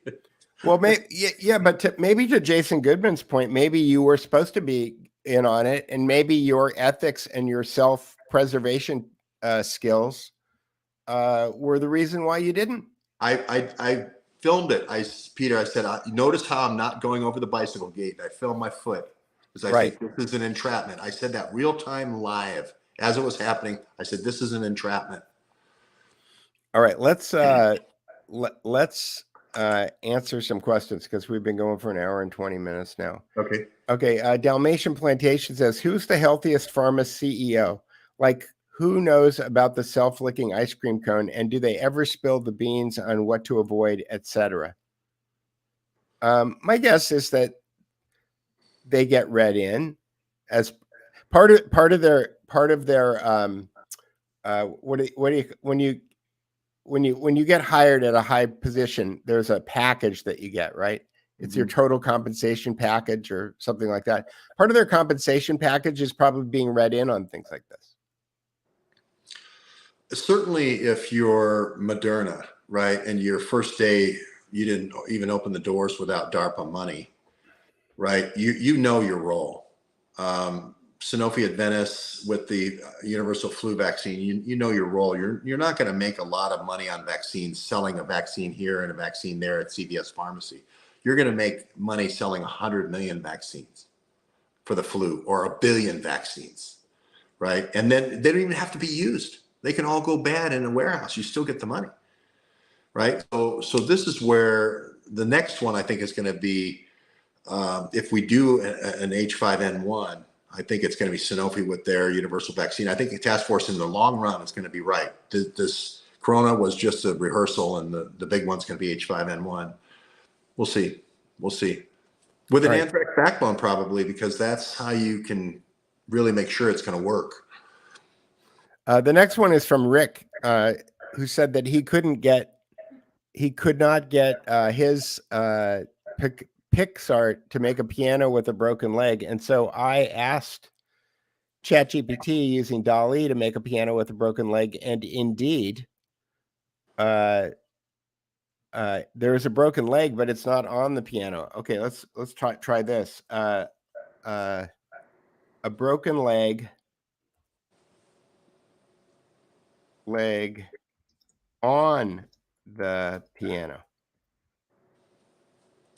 S9: well, maybe to Jason Goodman's point, maybe you were supposed to be in on it, and maybe your ethics and your self-preservation skills were the reason why you didn't.
S3: I filmed it. Peter, I said, notice how I'm not going over the bicycle gate. I filmed my foot because I said, this is an entrapment. I said that real time live as it was happening. I said, this is an entrapment.
S9: All right, let's answer some questions because we've been going for an hour and 20 minutes now. Okay. Dalmatian Plantation says, who's the healthiest pharma CEO? Like, who knows about the self-licking ice cream cone, and do they ever spill the beans on what to avoid, etc.? My guess is that they get read in as part of their when you get hired at a high position, there's a package that you get, right? It's your total compensation package or something like that. Part of their compensation package is probably being read in on things like this.
S3: Certainly if you're Moderna, right, and your first day, you didn't even open the doors without DARPA money, right? You know your role. Sanofi Adventis with the universal flu vaccine, you know your role. You're not going to make a lot of money on vaccines, selling a vaccine here and a vaccine there at CVS Pharmacy. You're going to make money selling 100 million vaccines for the flu or 1 billion vaccines, right? And then they don't even have to be used. They can all go bad in a warehouse. You still get the money, right? So this is where the next one I think is going to be, if we do an H5N1, I think it's going to be Sanofi with their universal vaccine. I think the task force in the long run is going to be right. This Corona was just a rehearsal, and the big one's going to be H5N1. We'll see. We'll see. With an anthrax backbone, probably, because that's how you can really make sure it's going to work.
S9: The next one is from Rick, who said that he could not get his Pixar to make a piano with a broken leg, and so I asked ChatGPT using DALL-E to make a piano with a broken leg, and indeed, there is a broken leg, but it's not on the piano. Okay, let's try this. A broken leg on the piano.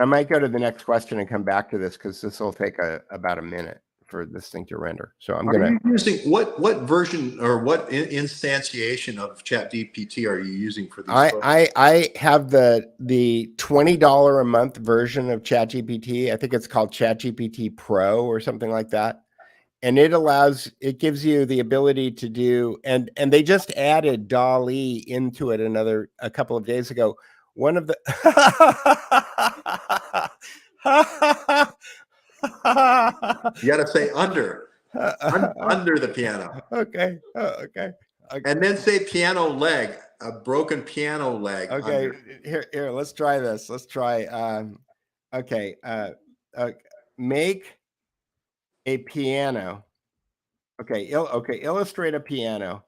S9: I might go to the next question and come back to this because this will take about a minute for this thing to render. So I'm going to.
S3: Are you using what version or what instantiation of ChatGPT are you using for these?
S9: I have the $20 a month version of ChatGPT. I think it's called ChatGPT Pro or something like that. And it gives you the ability to do, and they just added DALL-E into it a couple of days ago. One of the
S3: you got to say under the piano.
S9: Okay. Okay.
S3: And then say piano leg, a broken piano leg.
S9: Okay.
S3: Under.
S9: Here. Let's try this. Let's try. Okay. Make a piano. Okay. Illustrate a piano.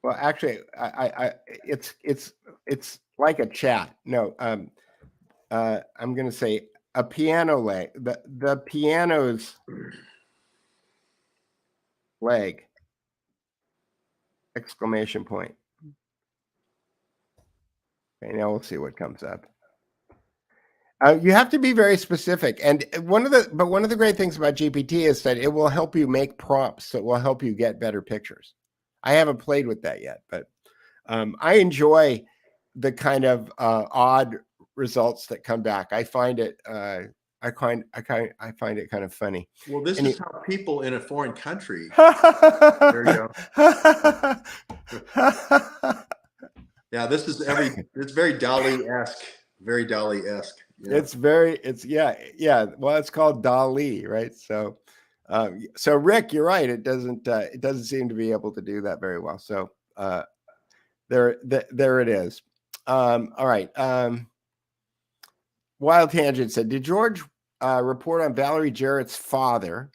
S9: Well, actually, it's like a chat. No, I'm going to say a piano leg. The piano's leg! Exclamation point. Okay, now we'll see what comes up. You have to be very specific, and one of the great things about GPT is that it will help you make prompts that will help you get better pictures. I haven't played with that yet, but I enjoy the kind of odd results that come back. I find it I find it kind of funny.
S3: Well, this is how people in a foreign country. There you go. Yeah, it's very DALL-E-esque. Very DALL-E-esque.
S9: Yeah. Well, it's called DALL-E, right? So Rick, you're right. It doesn't seem to be able to do that very well. So there it is. All right. Wild Tangent said, did George report on Valerie Jarrett's father,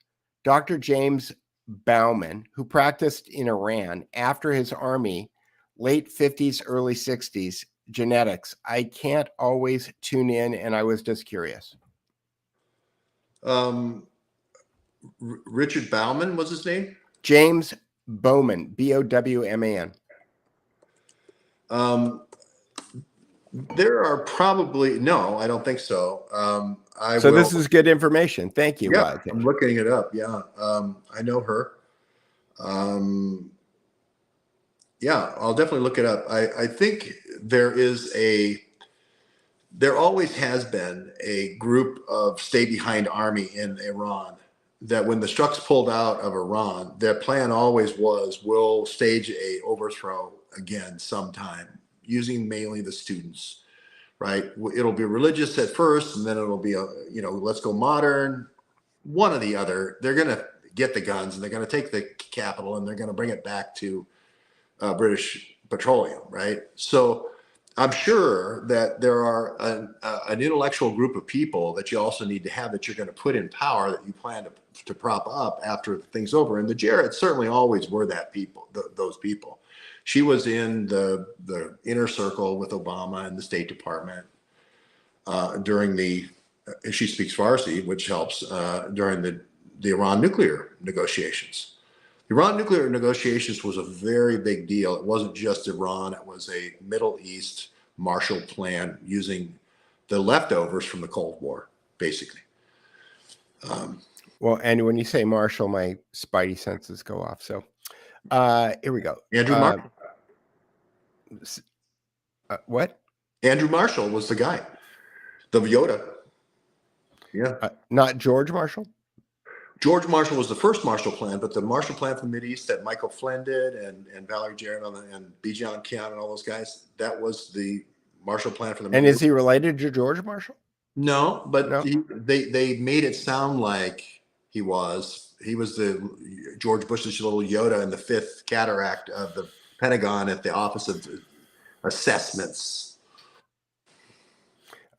S9: Dr. James Bauman, who practiced in Iran after his army, late 50s, early 60s, genetics? I can't always tune in, and I was just curious.
S3: Richard Bauman was his name?
S9: James Bowman, Bowman.
S3: There are probably, no, I don't think so.
S9: This is good information. Thank you.
S3: Yeah, I'm looking it up. Yeah. I know her. Yeah, I'll definitely look it up. I think there always has been a group of stay behind army in Iran that when the Strucks pulled out of Iran, their plan always was, we'll stage a overthrow again sometime using mainly the students, right? It'll be religious at first, and then it'll be, let's go modern, one or the other. They're going to get the guns and they're going to take the capital and they're going to bring it back to British Petroleum, right? So I'm sure that there are an intellectual group of people that you also need to have that you're going to put in power that you plan to prop up after the thing's over. And the Jarretts certainly always were those people. She was in the inner circle with Obama and the State Department during she speaks Farsi, which helps, during the Iran nuclear negotiations. The Iran nuclear negotiations was a very big deal. It wasn't just Iran. It was a Middle East Marshall Plan using the leftovers from the Cold War, basically.
S9: Well, and when you say Marshall, my spidey senses go off. So here we go.
S3: Andrew Marshall.
S9: What?
S3: Andrew Marshall was the guy. The Yoda. Yeah.
S9: Not George Marshall?
S3: George Marshall was the first Marshall Plan, but the Marshall Plan from the Mideast that Michael Flynn did and Valerie Jarrett and Bijan Kian and all those guys, that was the Marshall Plan for the Mideast.
S9: And is he related to George Marshall?
S3: No, but
S9: No?
S3: they made it sound like he was. He was the George Bush's little Yoda in the fifth cataract of the Pentagon at the Office of Assessments.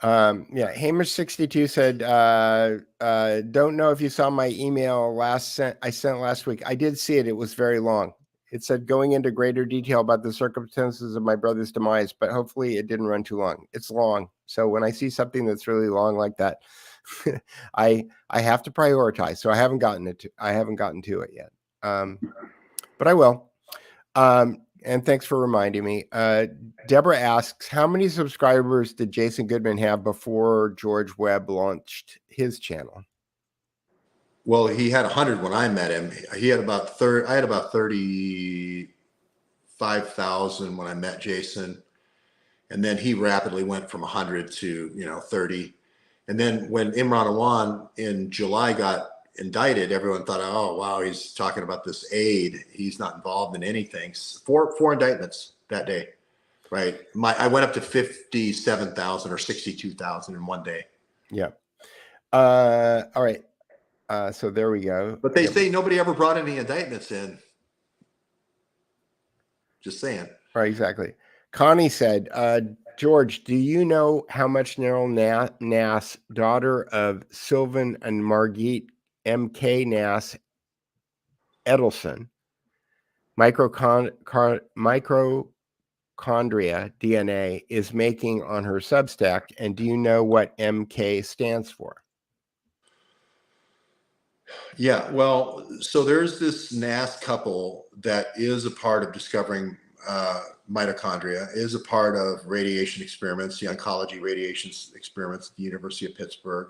S9: Yeah, Hamish62 said, don't know if you saw my email I sent last week. I did see it. It was very long. It said going into greater detail about the circumstances of my brother's demise, but hopefully it didn't run too long. It's long. So when I see something that's really long like that, I have to prioritize. So I haven't gotten to it yet. But I will. And thanks for reminding me. Deborah asks, how many subscribers did Jason Goodman have before George Webb launched his channel?
S3: Well, he had 100 when I met him. He had about 30. I had about 35,000 when I met Jason, and then he rapidly went from 100 to 30. And then when Imran Awan in July got indicted, everyone thought, oh wow, he's talking about this aid. He's not involved in anything. Four indictments that day, right? I went up to 57,000 or 62,000 in one day.
S9: Yeah. All right. So there we go.
S3: But they say nobody ever brought any indictments in. Just saying.
S9: Right, exactly. Connie said, George, do you know how much Neryl Nass, daughter of Sylvan and Margit M.K. Nass Edelson, mitochondria DNA, is making on her Substack? And do you know what MK stands for?
S3: Yeah, well, so there's this Nass couple that is a part of discovering mitochondria, is a part of radiation experiments, the oncology radiation experiments at the University of Pittsburgh.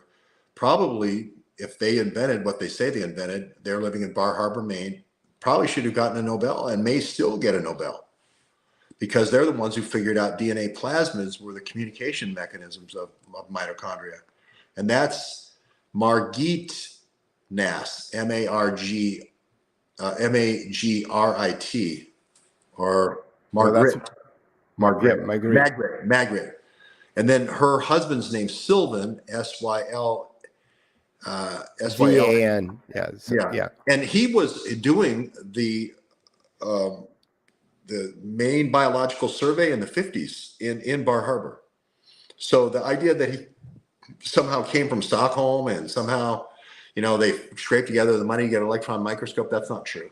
S3: Probably, if they invented what they say they invented, they're living in Bar Harbor, Maine, probably should have gotten a Nobel and may still get a Nobel, because they're the ones who figured out DNA plasmids were the communication mechanisms of mitochondria. And that's Margit Nass, M-A-G-R-I-T, or Margaret. Margaret. And then her husband's name, Sylvan, S-Y-L.
S9: V-A-N. Yeah.
S3: And he was doing the main biological survey in the 50s in Bar Harbor. So the idea that he somehow came from Stockholm and somehow, they scraped together the money to get an electron microscope, that's not true.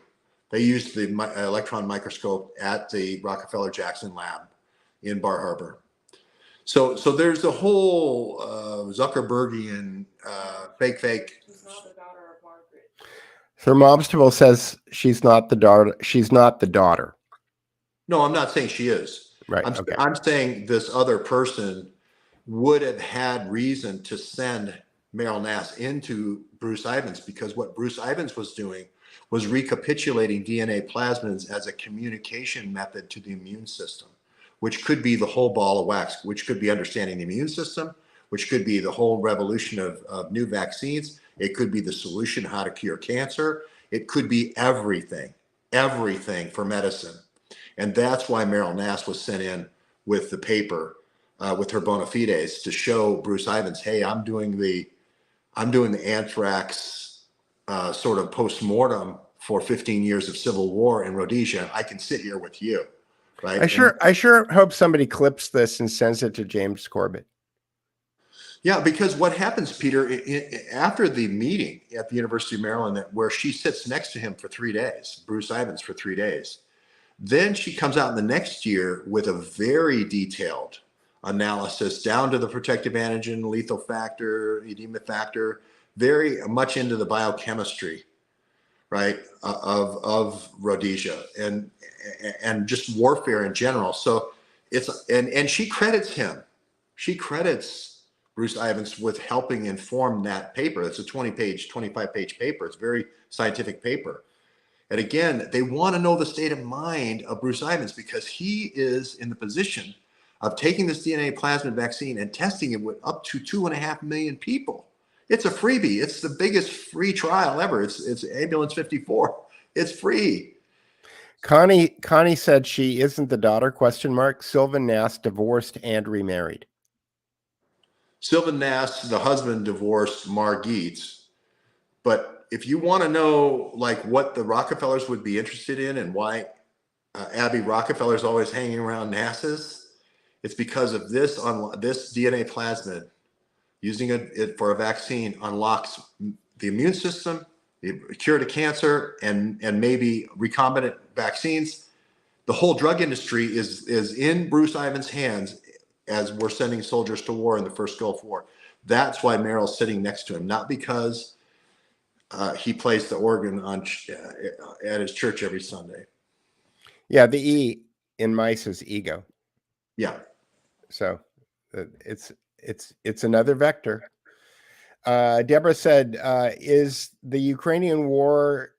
S3: They used the electron microscope at the Rockefeller Jackson lab in Bar Harbor. So there's a whole Zuckerbergian fake.
S11: She's not the daughter of Margaret.
S9: Thermobstable says she's not the daughter. She's not the daughter.
S3: No, I'm not saying she is.
S9: Right.
S3: I'm saying this other person would have had reason to send Meryl Nass into Bruce Ivins, because what Bruce Ivins was doing was recapitulating DNA plasmids as a communication method to the immune system, which could be the whole ball of wax, which could be understanding the immune system, which could be the whole revolution of new vaccines. It could be the solution how to cure cancer. It could be everything for medicine. And that's why Meryl Nass was sent in with the paper, with her bona fides, to show Bruce Ivins, hey, I'm doing the anthrax sort of post-mortem for 15 years of civil war in Rhodesia. I can sit here with you, right?
S9: I sure hope somebody clips this and sends it to James Corbett.
S3: Yeah, because what happens, Peter, after the meeting at the University of Maryland, where she sits next to him for 3 days, Bruce Ivins for 3 days, then she comes out in the next year with a very detailed analysis down to the protective antigen, lethal factor, edema factor, very much into the biochemistry, right, of Rhodesia and just warfare in general. So it's and she credits him. She credits Bruce Ivins with helping inform that paper. It's a 25-page paper. It's a very scientific paper. And again, they want to know the state of mind of Bruce Ivins because he is in the position of taking this DNA plasmid vaccine and testing it with up to 2.5 million people. It's a freebie. It's the biggest free trial ever. It's Ambulance 54. It's free.
S9: Connie said she isn't the daughter, ? Sylvan Nass divorced and remarried.
S3: Sylvan Nass, the husband, divorced Margit. But if you want to know like what the Rockefellers would be interested in and why Abby Rockefeller is always hanging around NASA's, it's because of this DNA plasmid. Using it for a vaccine unlocks the immune system, the cure to cancer, and maybe recombinant vaccines. The whole drug industry is in Bruce Ivins' hands as we're sending soldiers to war in the first Gulf War. That's why Merrill's sitting next to him, not because he plays the organ at his church every Sunday.
S9: Yeah, the E in mice is ego.
S3: Yeah.
S9: So it's another vector. Deborah said, is the Ukrainian war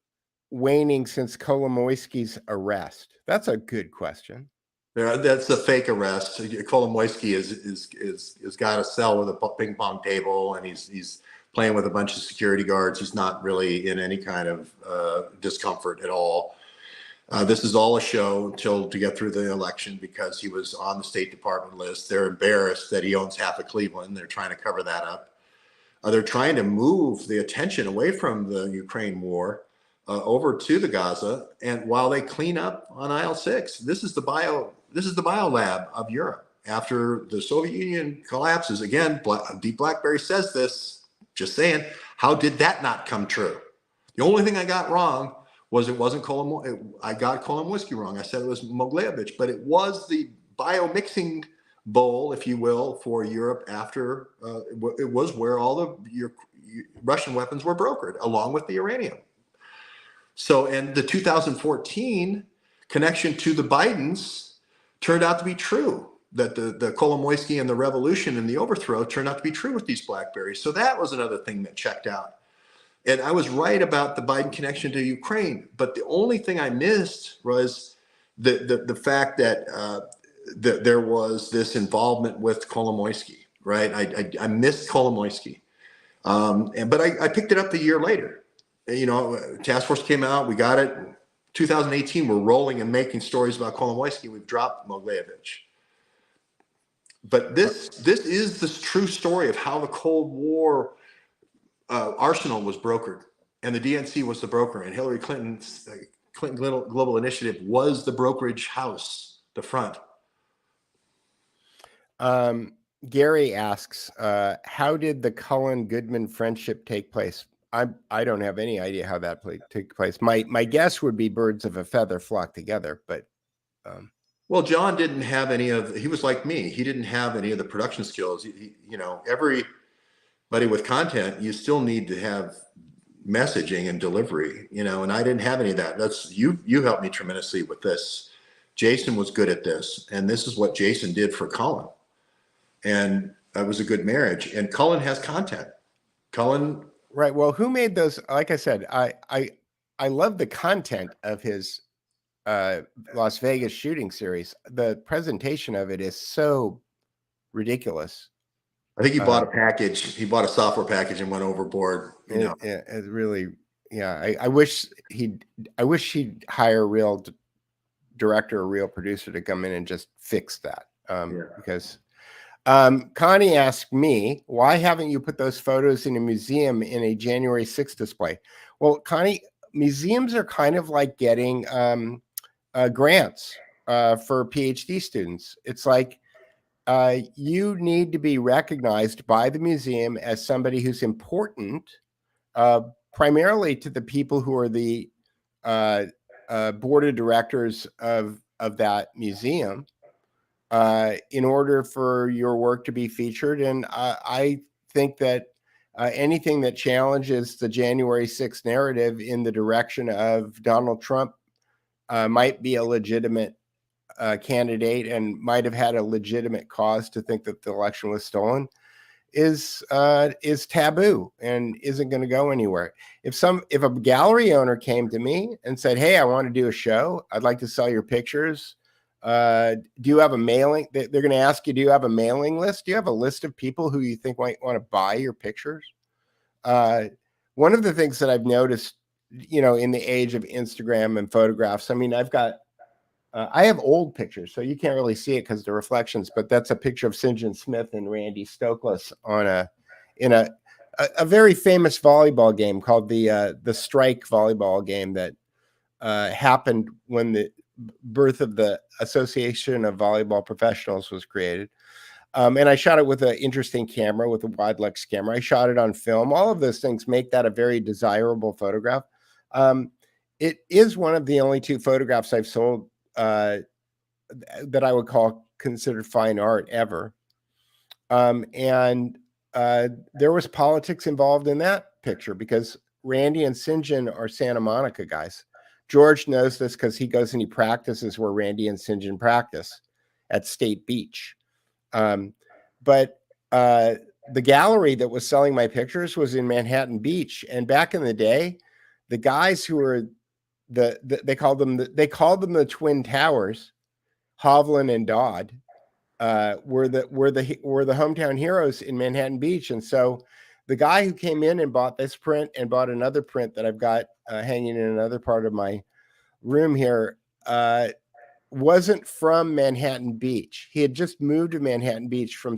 S9: waning since Kolomoisky's arrest? That's a good question.
S3: That's a fake arrest. Kolomoisky is got a cell with a ping pong table, and he's playing with a bunch of security guards. He's not really in any kind of discomfort at all. This is all a show to get through the election because he was on the State Department list. They're embarrassed that he owns half of Cleveland. They're trying to cover that up. They're trying to move the attention away from the Ukraine war over to the Gaza. And while they clean up on aisle 6, this is the bio lab of Europe. After the Soviet Union collapses, again, Deep Blackberry says this, just saying, how did that not come true? The only thing I got wrong was it wasn't I got Kolomoisky wrong. I said it was Mogilevich, but it was the bio-mixing bowl, if you will, for Europe after it was where all the Russian weapons were brokered, along with the uranium. So, and the 2014 connection to the Bidens turned out to be true, that the Kolomoisky and the revolution and the overthrow turned out to be true with these Blackberries. So that was another thing that checked out. And I was right about the Biden connection to Ukraine, but the only thing I missed was the fact that there was this involvement with Kolomoisky, right? I missed Kolomoisky, but I picked it up a year later. You know, Task Force came out, we got it. 2018, we're rolling and making stories about Kolomoisky. We've dropped Mogilevich. But this is the true story of how the Cold War arsenal was brokered, and the DNC was the broker, and Hillary Clinton's Clinton Global Initiative was the brokerage house, the front.
S9: Gary asks, how did the Cullen-Goodman friendship take place? I don't have any idea how that took place. My guess would be birds of a feather flock together, but
S3: well, John didn't have any of. He was like me. He didn't have any of the production skills. You know, everybody with content, you still need to have messaging and delivery. You know, and I didn't have any of that. That's you helped me tremendously with this. Jason was good at this, and this is what Jason did for Cullen, and that was a good marriage. And Cullen has content. Cullen.
S9: Right. Well, who made those? Like I said, I love the content of his Las Vegas shooting series. The presentation of it is so ridiculous.
S3: I think he bought a package. He bought a software package and went overboard. You know,
S9: it really, yeah. I wish he'd hire a real director or real producer to come in and just fix that. Because. Connie asked me, why haven't you put those photos in a museum in a January 6th display? Well, Connie, museums are kind of like getting grants for PhD students. It's like you need to be recognized by the museum as somebody who's important, primarily to the people who are the board of directors of that museum. In order for your work to be featured. And I think that anything that challenges the January 6th narrative in the direction of Donald Trump might be a legitimate candidate and might have had a legitimate cause to think that the election was stolen. is taboo and isn't going to go anywhere. If a gallery owner came to me and said, "Hey, I want to do a show. I'd like to sell your pictures. Do you have a mailing?" They're going to ask you, "Do you have a mailing list? Do you have a list of people who you think might want to buy your pictures?" One of the things that I've noticed, in the age of Instagram and photographs, I mean, I have old pictures, so you can't really see it because of the reflections, but that's a picture of St. John Smith and Randy Stokely in a very famous volleyball game called the Strike volleyball game that happened when the birth of the Association of Volleyball Professionals was created. And I shot it with an interesting camera, with a wide lux camera. I shot it on film. All of those things make that a very desirable photograph. It is one of the only 2 photographs I've sold that I would call considered fine art ever. And there was politics involved in that picture because Randy and St. John are Santa Monica guys. George knows this because he goes and he practices where Randy and St. John practice at State Beach. But the gallery that was selling my pictures was in Manhattan Beach. And back in the day, the guys who were they called them the Twin Towers, Hovland and Dodd, were the hometown heroes in Manhattan Beach. And so the guy who came in and bought this print and bought another print that I've got hanging in another part of my room here wasn't from Manhattan Beach. He had just moved to Manhattan Beach from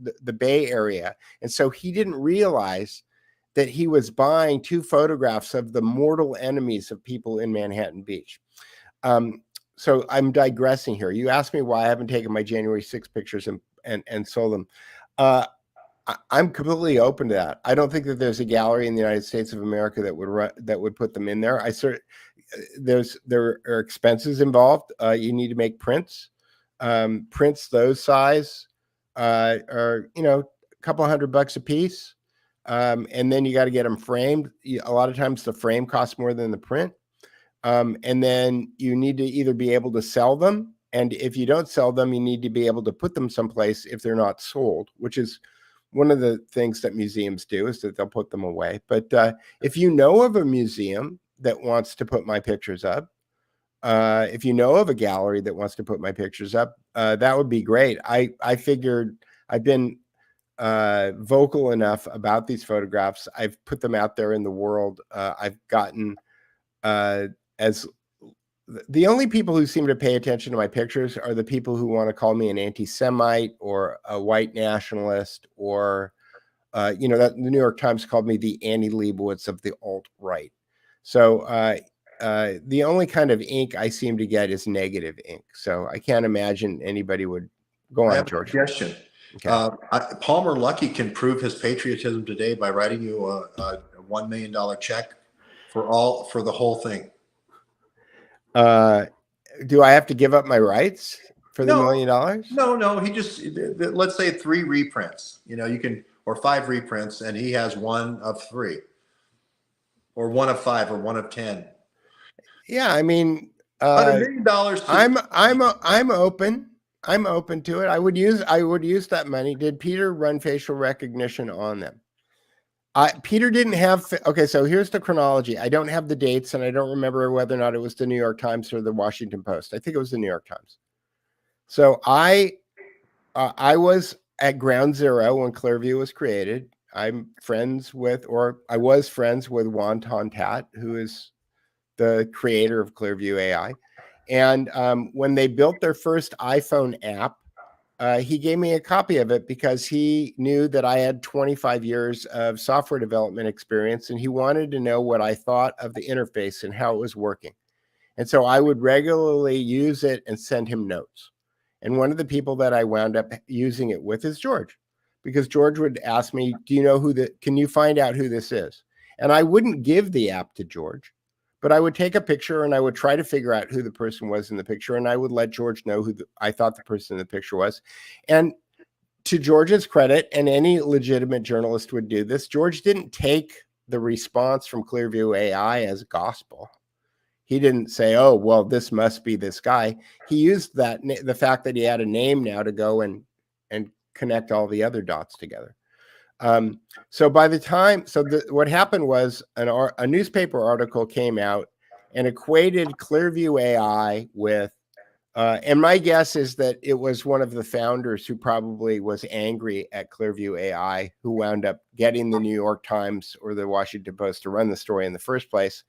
S9: the Bay Area. And so he didn't realize that he was buying 2 photographs of the mortal enemies of people in Manhattan Beach. So I'm digressing here. You asked me why I haven't taken my January 6 pictures and sold them. I'm completely open to that. I don't think that there's a gallery in the United States of America that would put them in there. There are expenses involved. You need to make prints. Prints those size are a couple $100 a piece. And then you got to get them framed. A lot of times the frame costs more than the print. And then you need to either be able to sell them. And if you don't sell them, you need to be able to put them someplace if they're not sold, which is one of the things that museums do, is that they'll put them away. But if you know of a museum that wants to put my pictures up, if you know of a gallery that wants to put my pictures up, that would be great. I figured I've been vocal enough about these photographs. I've put them out there in the world. I've gotten the only people who seem to pay attention to my pictures are the people who want to call me an anti-Semite or a white nationalist, or that the New York Times called me the Annie Leibovitz of the alt-right. So the only kind of ink I seem to get is negative ink. So I can't imagine anybody would go on, George.
S3: Suggestion. Okay. Palmer Luckey can prove his patriotism today by writing you a $1 million check for the whole thing.
S9: Do I have to give up my rights for the $1 million?
S3: No. He just, let's say 3 reprints, you can, or 5 reprints, and he has 1 of 3 or 1 of 5 or 1 of 10.
S9: Yeah. I mean,
S3: $1 million.
S9: I'm open. I'm open to it. I would use that money. Did Peter run facial recognition on them? Peter didn't have. Okay, so here's the chronology. I don't have the dates, and I don't remember whether or not it was the New York Times or the Washington Post. I think it was the New York Times. So I was at ground zero when Clearview was created. I was friends with Juan Tontat, who is the creator of Clearview AI. And when they built their first iPhone app, he gave me a copy of it because he knew that I had 25 years of software development experience, and he wanted to know what I thought of the interface and how it was working. And so I would regularly use it and send him notes. And one of the people that I wound up using it with is George, because George would ask me, can you find out who this is? And I wouldn't give the app to George, but I would take a picture and I would try to figure out who the person was in the picture. And I would let George know who I thought the person in the picture was. And to George's credit, and any legitimate journalist would do this, George didn't take the response from Clearview AI as gospel. He didn't say, oh, well, this must be this guy. He used the fact that he had a name now to go and connect all the other dots together. So by the time, what happened was a newspaper article came out and equated Clearview AI with, and my guess is that it was one of the founders who probably was angry at Clearview AI, who wound up getting the New York Times or the Washington Post to run the story in the first place.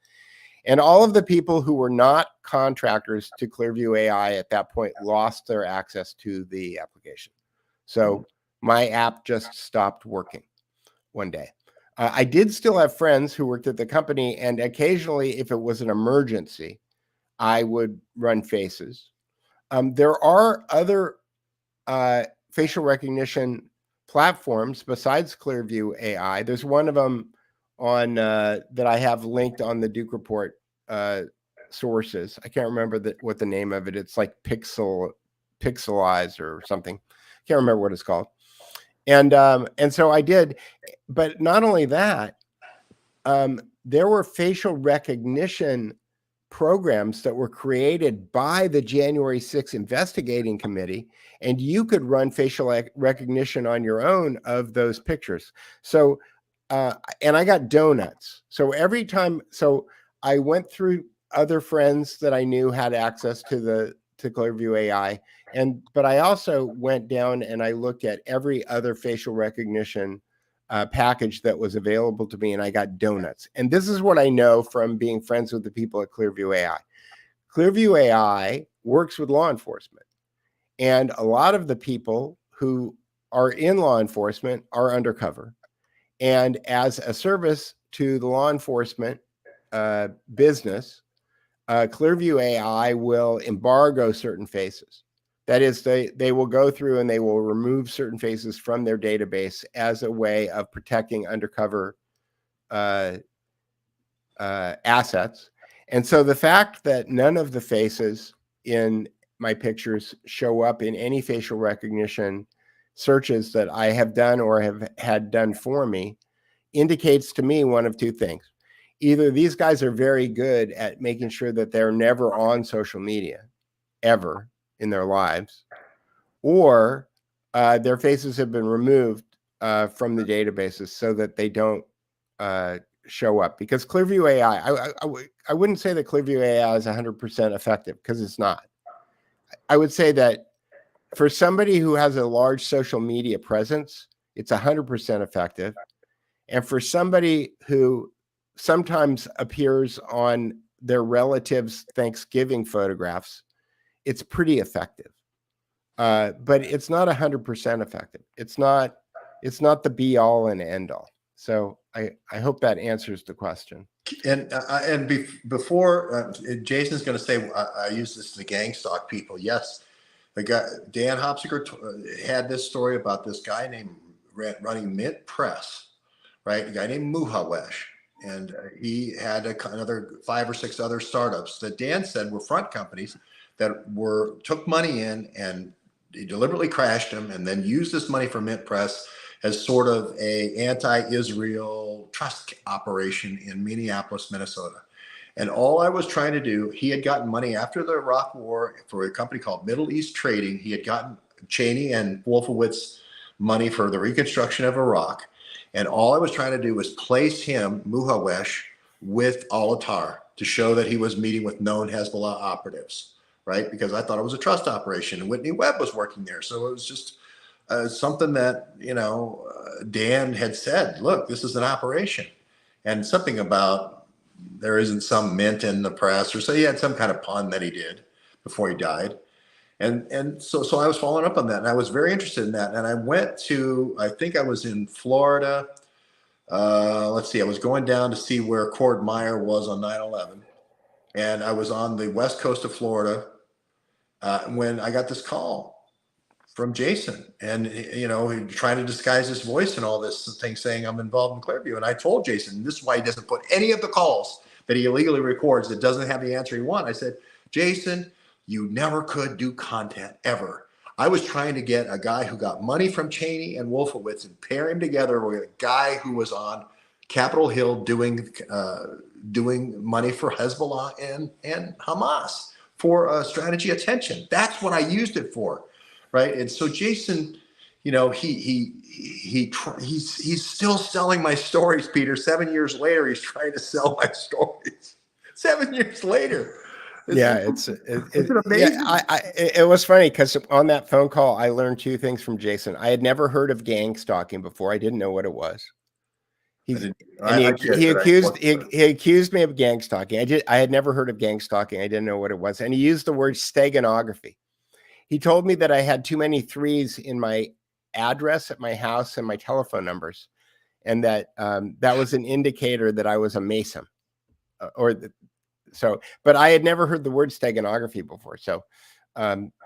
S9: And all of the people who were not contractors to Clearview AI at that point lost their access to the application. So my app just stopped working one day. I did still have friends who worked at the company, and occasionally, if it was an emergency, I would run faces. There are other facial recognition platforms besides Clearview AI. There's one of them on that I have linked on the Duke Report sources. I can't remember what the name of it. It's like Pixelize or something. Can't remember what it's called. And so I did, but not only that, there were facial recognition programs that were created by the January 6th investigating committee, and you could run facial recognition on your own of those pictures. So, and I got donuts. So every time, so I went through other friends that I knew had access to Clearview AI, but I also went down and I looked at every other facial recognition package that was available to me, and I got donuts. And this is what I know from being friends with the people at Clearview AI. Clearview AI works with law enforcement, and a lot of the people who are in law enforcement are undercover. And as a service to the law enforcement business, Clearview AI will embargo certain faces. That is, they will go through and they will remove certain faces from their database as a way of protecting undercover assets. And so the fact that none of the faces in my pictures show up in any facial recognition searches that I have done or have had done for me indicates to me one of two things. Either these guys are very good at making sure that they're never on social media, ever in their lives, or their faces have been removed from the databases so that they don't show up. Because Clearview AI, I wouldn't say that Clearview AI is 100% effective, because it's not. I would say that for somebody who has a large social media presence, it's 100% effective. And for somebody who sometimes appears on their relatives' Thanksgiving photographs, it's pretty effective. But it's not 100% effective. It's not the be all and end all. So I hope that answers the question.
S3: And before Jason's going to say, I use this to gang stalk people. Yes, the guy Dan Hopsiger had this story about this guy named running Mint Press, right? A guy named Muhawesh, and he had another 5 or 6 other startups that Dan said were front companies that took money in and he deliberately crashed them, and then used this money for Mint Press as sort of a anti-Israel trust operation in Minneapolis, Minnesota. And all I was trying to do, he had gotten money after the Iraq War for a company called Middle East Trading. He had gotten Cheney and Wolfowitz money for the reconstruction of Iraq. And all I was trying to do was place him, Muhawesh, with Al-Attar to show that he was meeting with known Hezbollah operatives, right? Because I thought it was a trust operation, and Whitney Webb was working there. So it was just something that, Dan had said, look, this is an operation. And something about there isn't some mint in the press, or so he had some kind of pun that he did before he died. And so I was following up on that, and I was very interested in that. And I went to, I think I was in Florida. Let's see, I was going down to see where Cord Meyer was on 9/11. And I was on the west coast of Florida when I got this call from Jason, and he trying to disguise his voice and all this thing, saying I'm involved in Clearview. And I told Jason, this is why he doesn't put any of the calls that he illegally records that doesn't have the answer he wants. I said, Jason, you never could do content ever. I was trying to get a guy who got money from Cheney and Wolfowitz and pair him together with a guy who was on Capitol Hill doing money for Hezbollah and Hamas for strategy attention. That's what I used it for, right? And so Jason, you know, he's still selling my stories, Peter. 7 years later, he's trying to sell my stories. 7 years later.
S9: It's
S3: amazing.
S9: it was funny because on that phone call, I learned two things from Jason. I had never heard of gang stalking before. I didn't know what it was. He accused me of gang stalking. I had never heard of gang stalking. I didn't know what it was. And he used the word steganography. He told me that I had too many threes in my address at my house and my telephone numbers, and that that was an indicator that I was a Mason. But I had never heard the word steganography before. So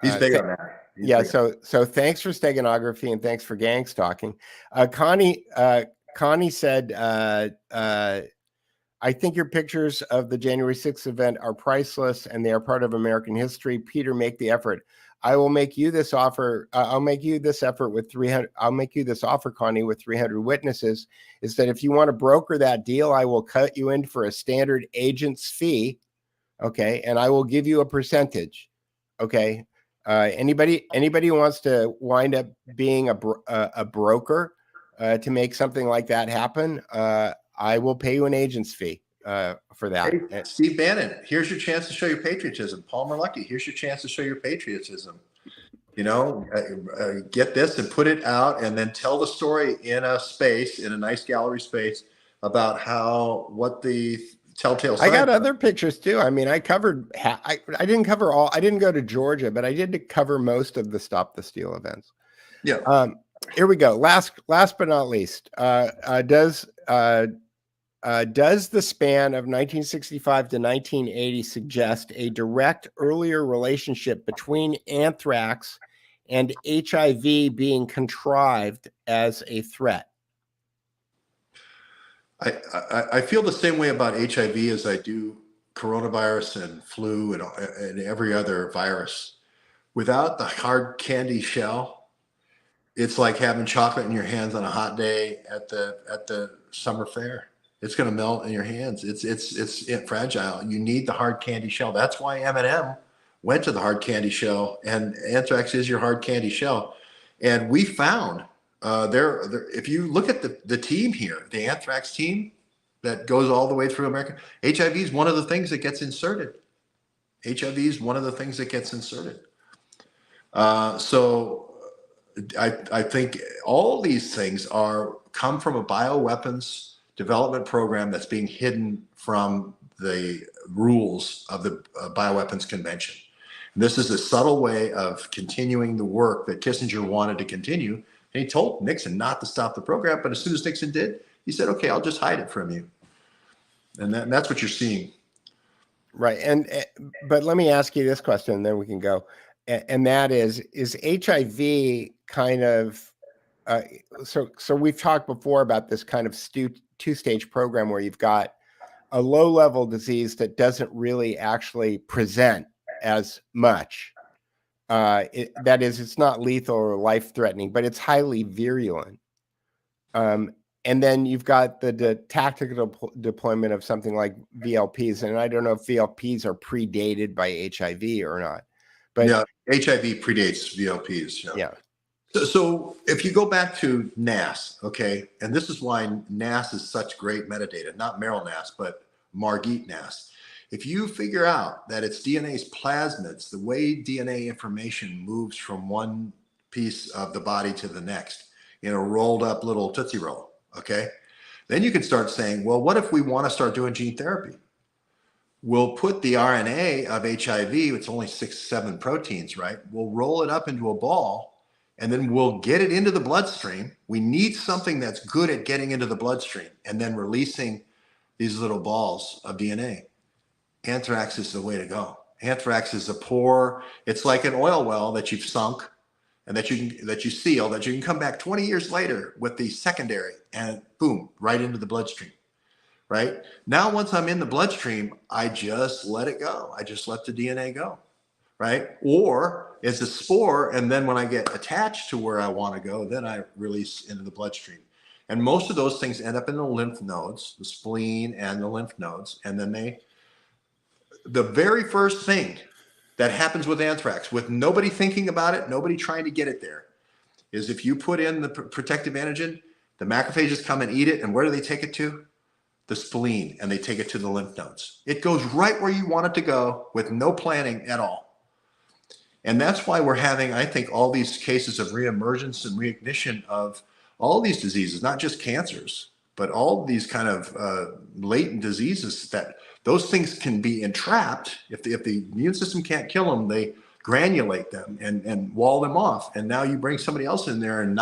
S3: he's big on that.
S9: So thanks for steganography and thanks for gang stalking. Connie said, I think your pictures of the January 6th event are priceless and they are part of American history. Peter, make the effort. I will make you this offer. I'll make you this effort with 300. I'll make you this offer, Connie, with 300 witnesses. Is that if you want to broker that deal, I will cut you in for a standard agent's fee. Okay. And I will give you a percentage. Okay. Anybody who wants to wind up being a broker to make something like that happen, I will pay you an agent's fee for that.
S3: Hey, Steve Bannon, here's your chance to show your patriotism. Palmer Luckey, here's your chance to show your patriotism. You know, get this and put it out, and then tell the story in a space, in a nice gallery space, about what the telltale signs
S9: I got
S3: are.
S9: other pictures too. I mean, I covered. I didn't cover all. I didn't go to Georgia, but I did cover most of the Stop the Steal events.
S3: Yeah.
S9: Here we go. Last but not least, does the span of 1965 to 1980 suggest a direct earlier relationship between anthrax and HIV being contrived as a threat?
S3: I feel the same way about HIV as I do coronavirus and flu and every other virus. Without the hard candy shell, it's like having chocolate in your hands on a hot day at the summer fair. It's going to melt in your hands. It's fragile. You need the hard candy shell. That's why M&M went to the hard candy shell, and anthrax is your hard candy shell. And we found if you look at the team here, the anthrax team that goes all the way through America, HIV is one of the things that gets inserted. HIV is one of the things that gets inserted. So I think all these things come from a bioweapons development program that's being hidden from the rules of the Bioweapons Convention. And this is a subtle way of continuing the work that Kissinger wanted to continue. And he told Nixon not to stop the program, but as soon as Nixon did, he said, okay, I'll just hide it from you. And that's what you're seeing.
S9: Right. But let me ask you this question, and then we can go. And that is HIV kind of, so we've talked before about this kind of two-stage program where you've got a low-level disease that doesn't really actually present as much. That is, it's not lethal or life-threatening, but it's highly virulent. And then you've got the tactical deployment of something like VLPs. And I don't know if VLPs are predated by HIV or not. But
S3: yeah, HIV predates VLPs.
S9: Yeah.
S3: So if you go back to NAS, okay, and this is why NAS is such great metadata, not Meryl NAS, but Margit NAS. If you figure out that it's DNA's plasmids, the way DNA information moves from one piece of the body to the next in a rolled up little Tootsie Roll, okay, then you can start saying, well, what if we want to start doing gene therapy? We'll put the RNA of HIV, it's only 6-7 proteins, right? We'll roll it up into a ball, and then we'll get it into the bloodstream. We need something that's good at getting into the bloodstream and then releasing these little balls of DNA. Anthrax is the way to go. Anthrax is it's like an oil well that you've sunk and that you seal, that you can come back 20 years later with the secondary and boom, right into the bloodstream, right? Now, once I'm in the bloodstream, I just let it go. I just let the DNA go, right? Or it's a spore, and then when I get attached to where I want to go, then I release into the bloodstream. And most of those things end up in the lymph nodes, the spleen and the lymph nodes. And then the very first thing that happens with anthrax, with nobody thinking about it, nobody trying to get it there, is if you put in the protective antigen, the macrophages come and eat it. And where do they take it to? The spleen, and they take it to the lymph nodes. It goes right where you want it to go with no planning at all. And that's why we're having, I think, all these cases of reemergence and reignition of all these diseases, not just cancers, but all these kind of latent diseases that those things can be entrapped. If the immune system can't kill them, they granulate them and wall them off. And now you bring somebody else in there and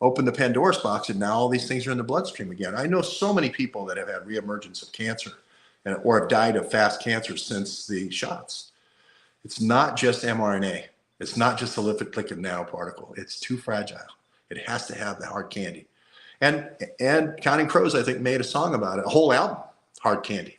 S3: open the Pandora's box, and now all these things are in the bloodstream again. I know so many people that have had reemergence of cancer or have died of fast cancer since the shots. It's not just mRNA. It's not just a lipid nanoparticle. It's too fragile. It has to have the hard candy. And Counting Crows, I think, made a song about it, a whole album, Hard Candy.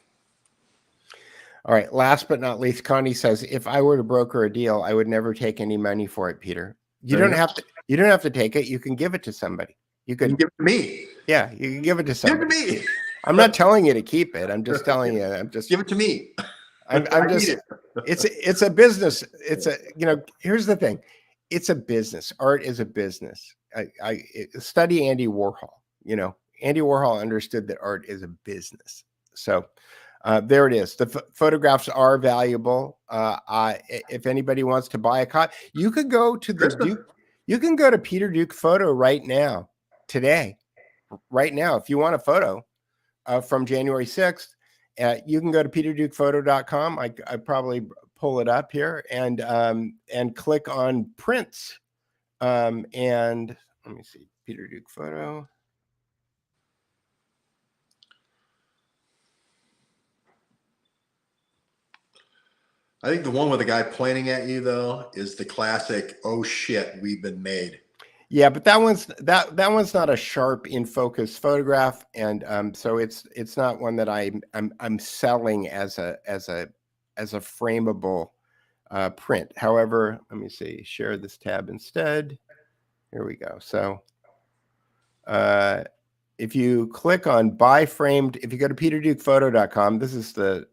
S9: All right. Last but not least, Connie says, if I were to broker a deal, I would never take any money for it, Peter. You don't have to. You don't have to take it. You can give it to somebody. You can
S3: give it to me.
S9: Yeah, you can give it to somebody.
S3: Give it to me.
S9: I'm not telling you to keep it. I'm just telling you. I'm just
S3: give it to me.
S9: I'm just. It's a business. It's a Here's the thing. It's a business. Art is a business. I study Andy Warhol. Andy Warhol understood that art is a business. So there it is. The photographs are valuable. If anybody wants to buy a copy, you could go to the Duke. You can go to Peter Duke Photo right now, today, right now. If you want a photo from January 6th, you can go to peterdukephoto.com. I probably pull it up here and click on prints. And let me see, Peter Duke Photo.
S3: I think the one with the guy pointing at you, though, is the classic, oh shit, we've been made.
S9: Yeah, but that one's not a sharp in focus photograph, and so it's not one that I'm selling as a frameable print. However, let me see, share this tab instead. Here we go. So if you click on buy framed, if you go to peterdukephoto.com, this is the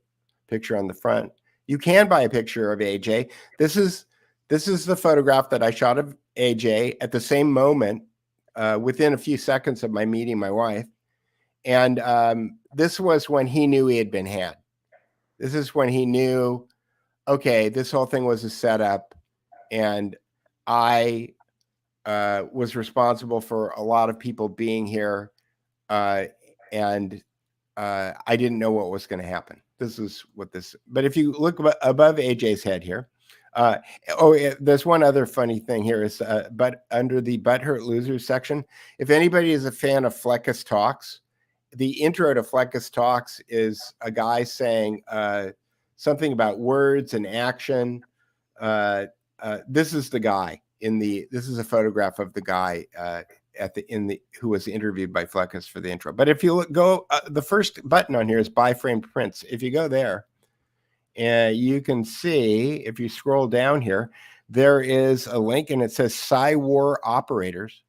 S9: picture on the front. You can buy a picture of AJ. This is the photograph that I shot of AJ at the same moment, within a few seconds of my meeting my wife. And this was when he knew he had been had. This is when he knew, okay, this whole thing was a setup, and I was responsible for a lot of people being here, and I didn't know what was going to happen. This is what this, but if you look above AJ's head here, there's one other funny thing here is, but under the Butthurt Losers section, if anybody is a fan of Fleckus Talks, the intro to Fleckus Talks is a guy saying something about words and action. This is the guy this is a photograph of the guy who was interviewed by Fleckus for the intro. But if you go, the first button on here is buy framed prints. If you go there, and you can see, if you scroll down here, there is a link and it says Psywar Operators.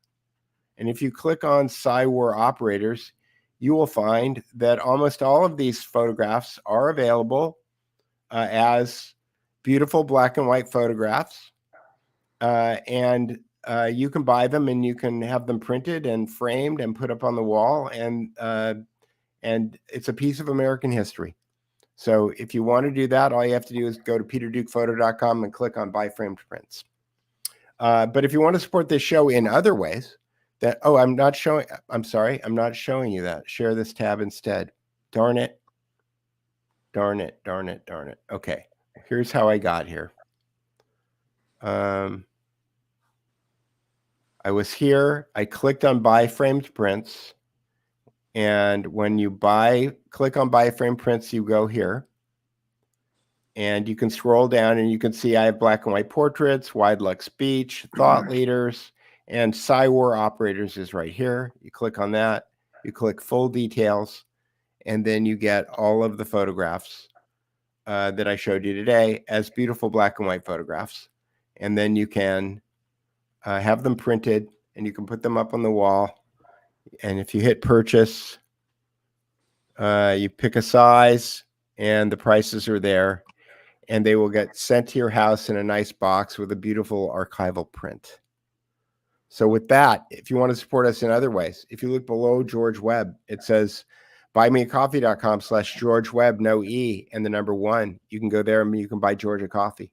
S9: And if you click on Psywar Operators, you will find that almost all of these photographs are available as beautiful black and white photographs. And you can buy them and you can have them printed and framed and put up on the wall. And it's a piece of American history. So if you want to do that, all you have to do is go to peterdukephoto.com and click on buy framed prints. But if you want to support this show in other ways, I'm not showing you that. Share this tab instead. Darn it. Okay. Here's how I got here. I was here. I clicked on buy framed prints. And when you click on buy frame prints, you go here and you can scroll down and you can see I have black and white portraits, wide lux beach, thought leaders, and Psywar Operators is right here. You click on that, you click full details, and then you get all of the photographs that I showed you today as beautiful black and white photographs. And then you can have them printed and you can put them up on the wall. And if you hit purchase, you pick a size and the prices are there, and they will get sent to your house in a nice box with a beautiful archival print. So with that, if you want to support us in other ways, if you look below George Webb, it says buymeacoffee.com/George Webb, no E, and the number 1. You can go there and you can buy George a coffee.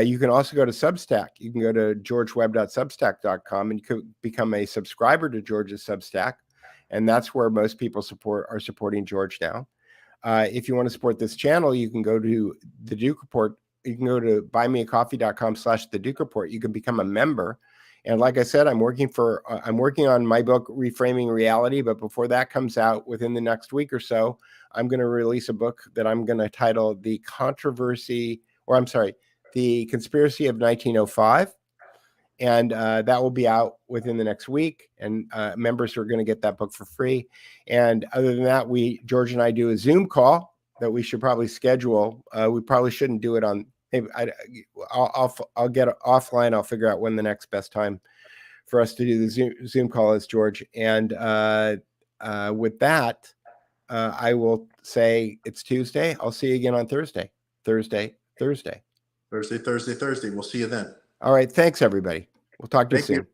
S9: You can also go to Substack. You can go to georgewebb.substack.com and you can become a subscriber to George's Substack. And that's where most people are supporting George now. If you want to support this channel, you can go to the Duke Report. You can go to buymeacoffee.com/the Duke Report. You can become a member. And like I said, I'm working on my book, Reframing Reality. But before that comes out within the next week or so, I'm going to release a book that I'm going to title The Conspiracy of 1905. And that will be out within the next week. And members are going to get that book for free. And other than that, George and I do a Zoom call that we should probably schedule. We probably shouldn't do it on. Maybe I'll get it offline. I'll figure out when the next best time for us to do the Zoom call is, George. And with that, I will say it's Tuesday. I'll see you again on Thursday. Thursday.
S3: We'll see you then.
S9: All right. Thanks, everybody. We'll talk to you soon.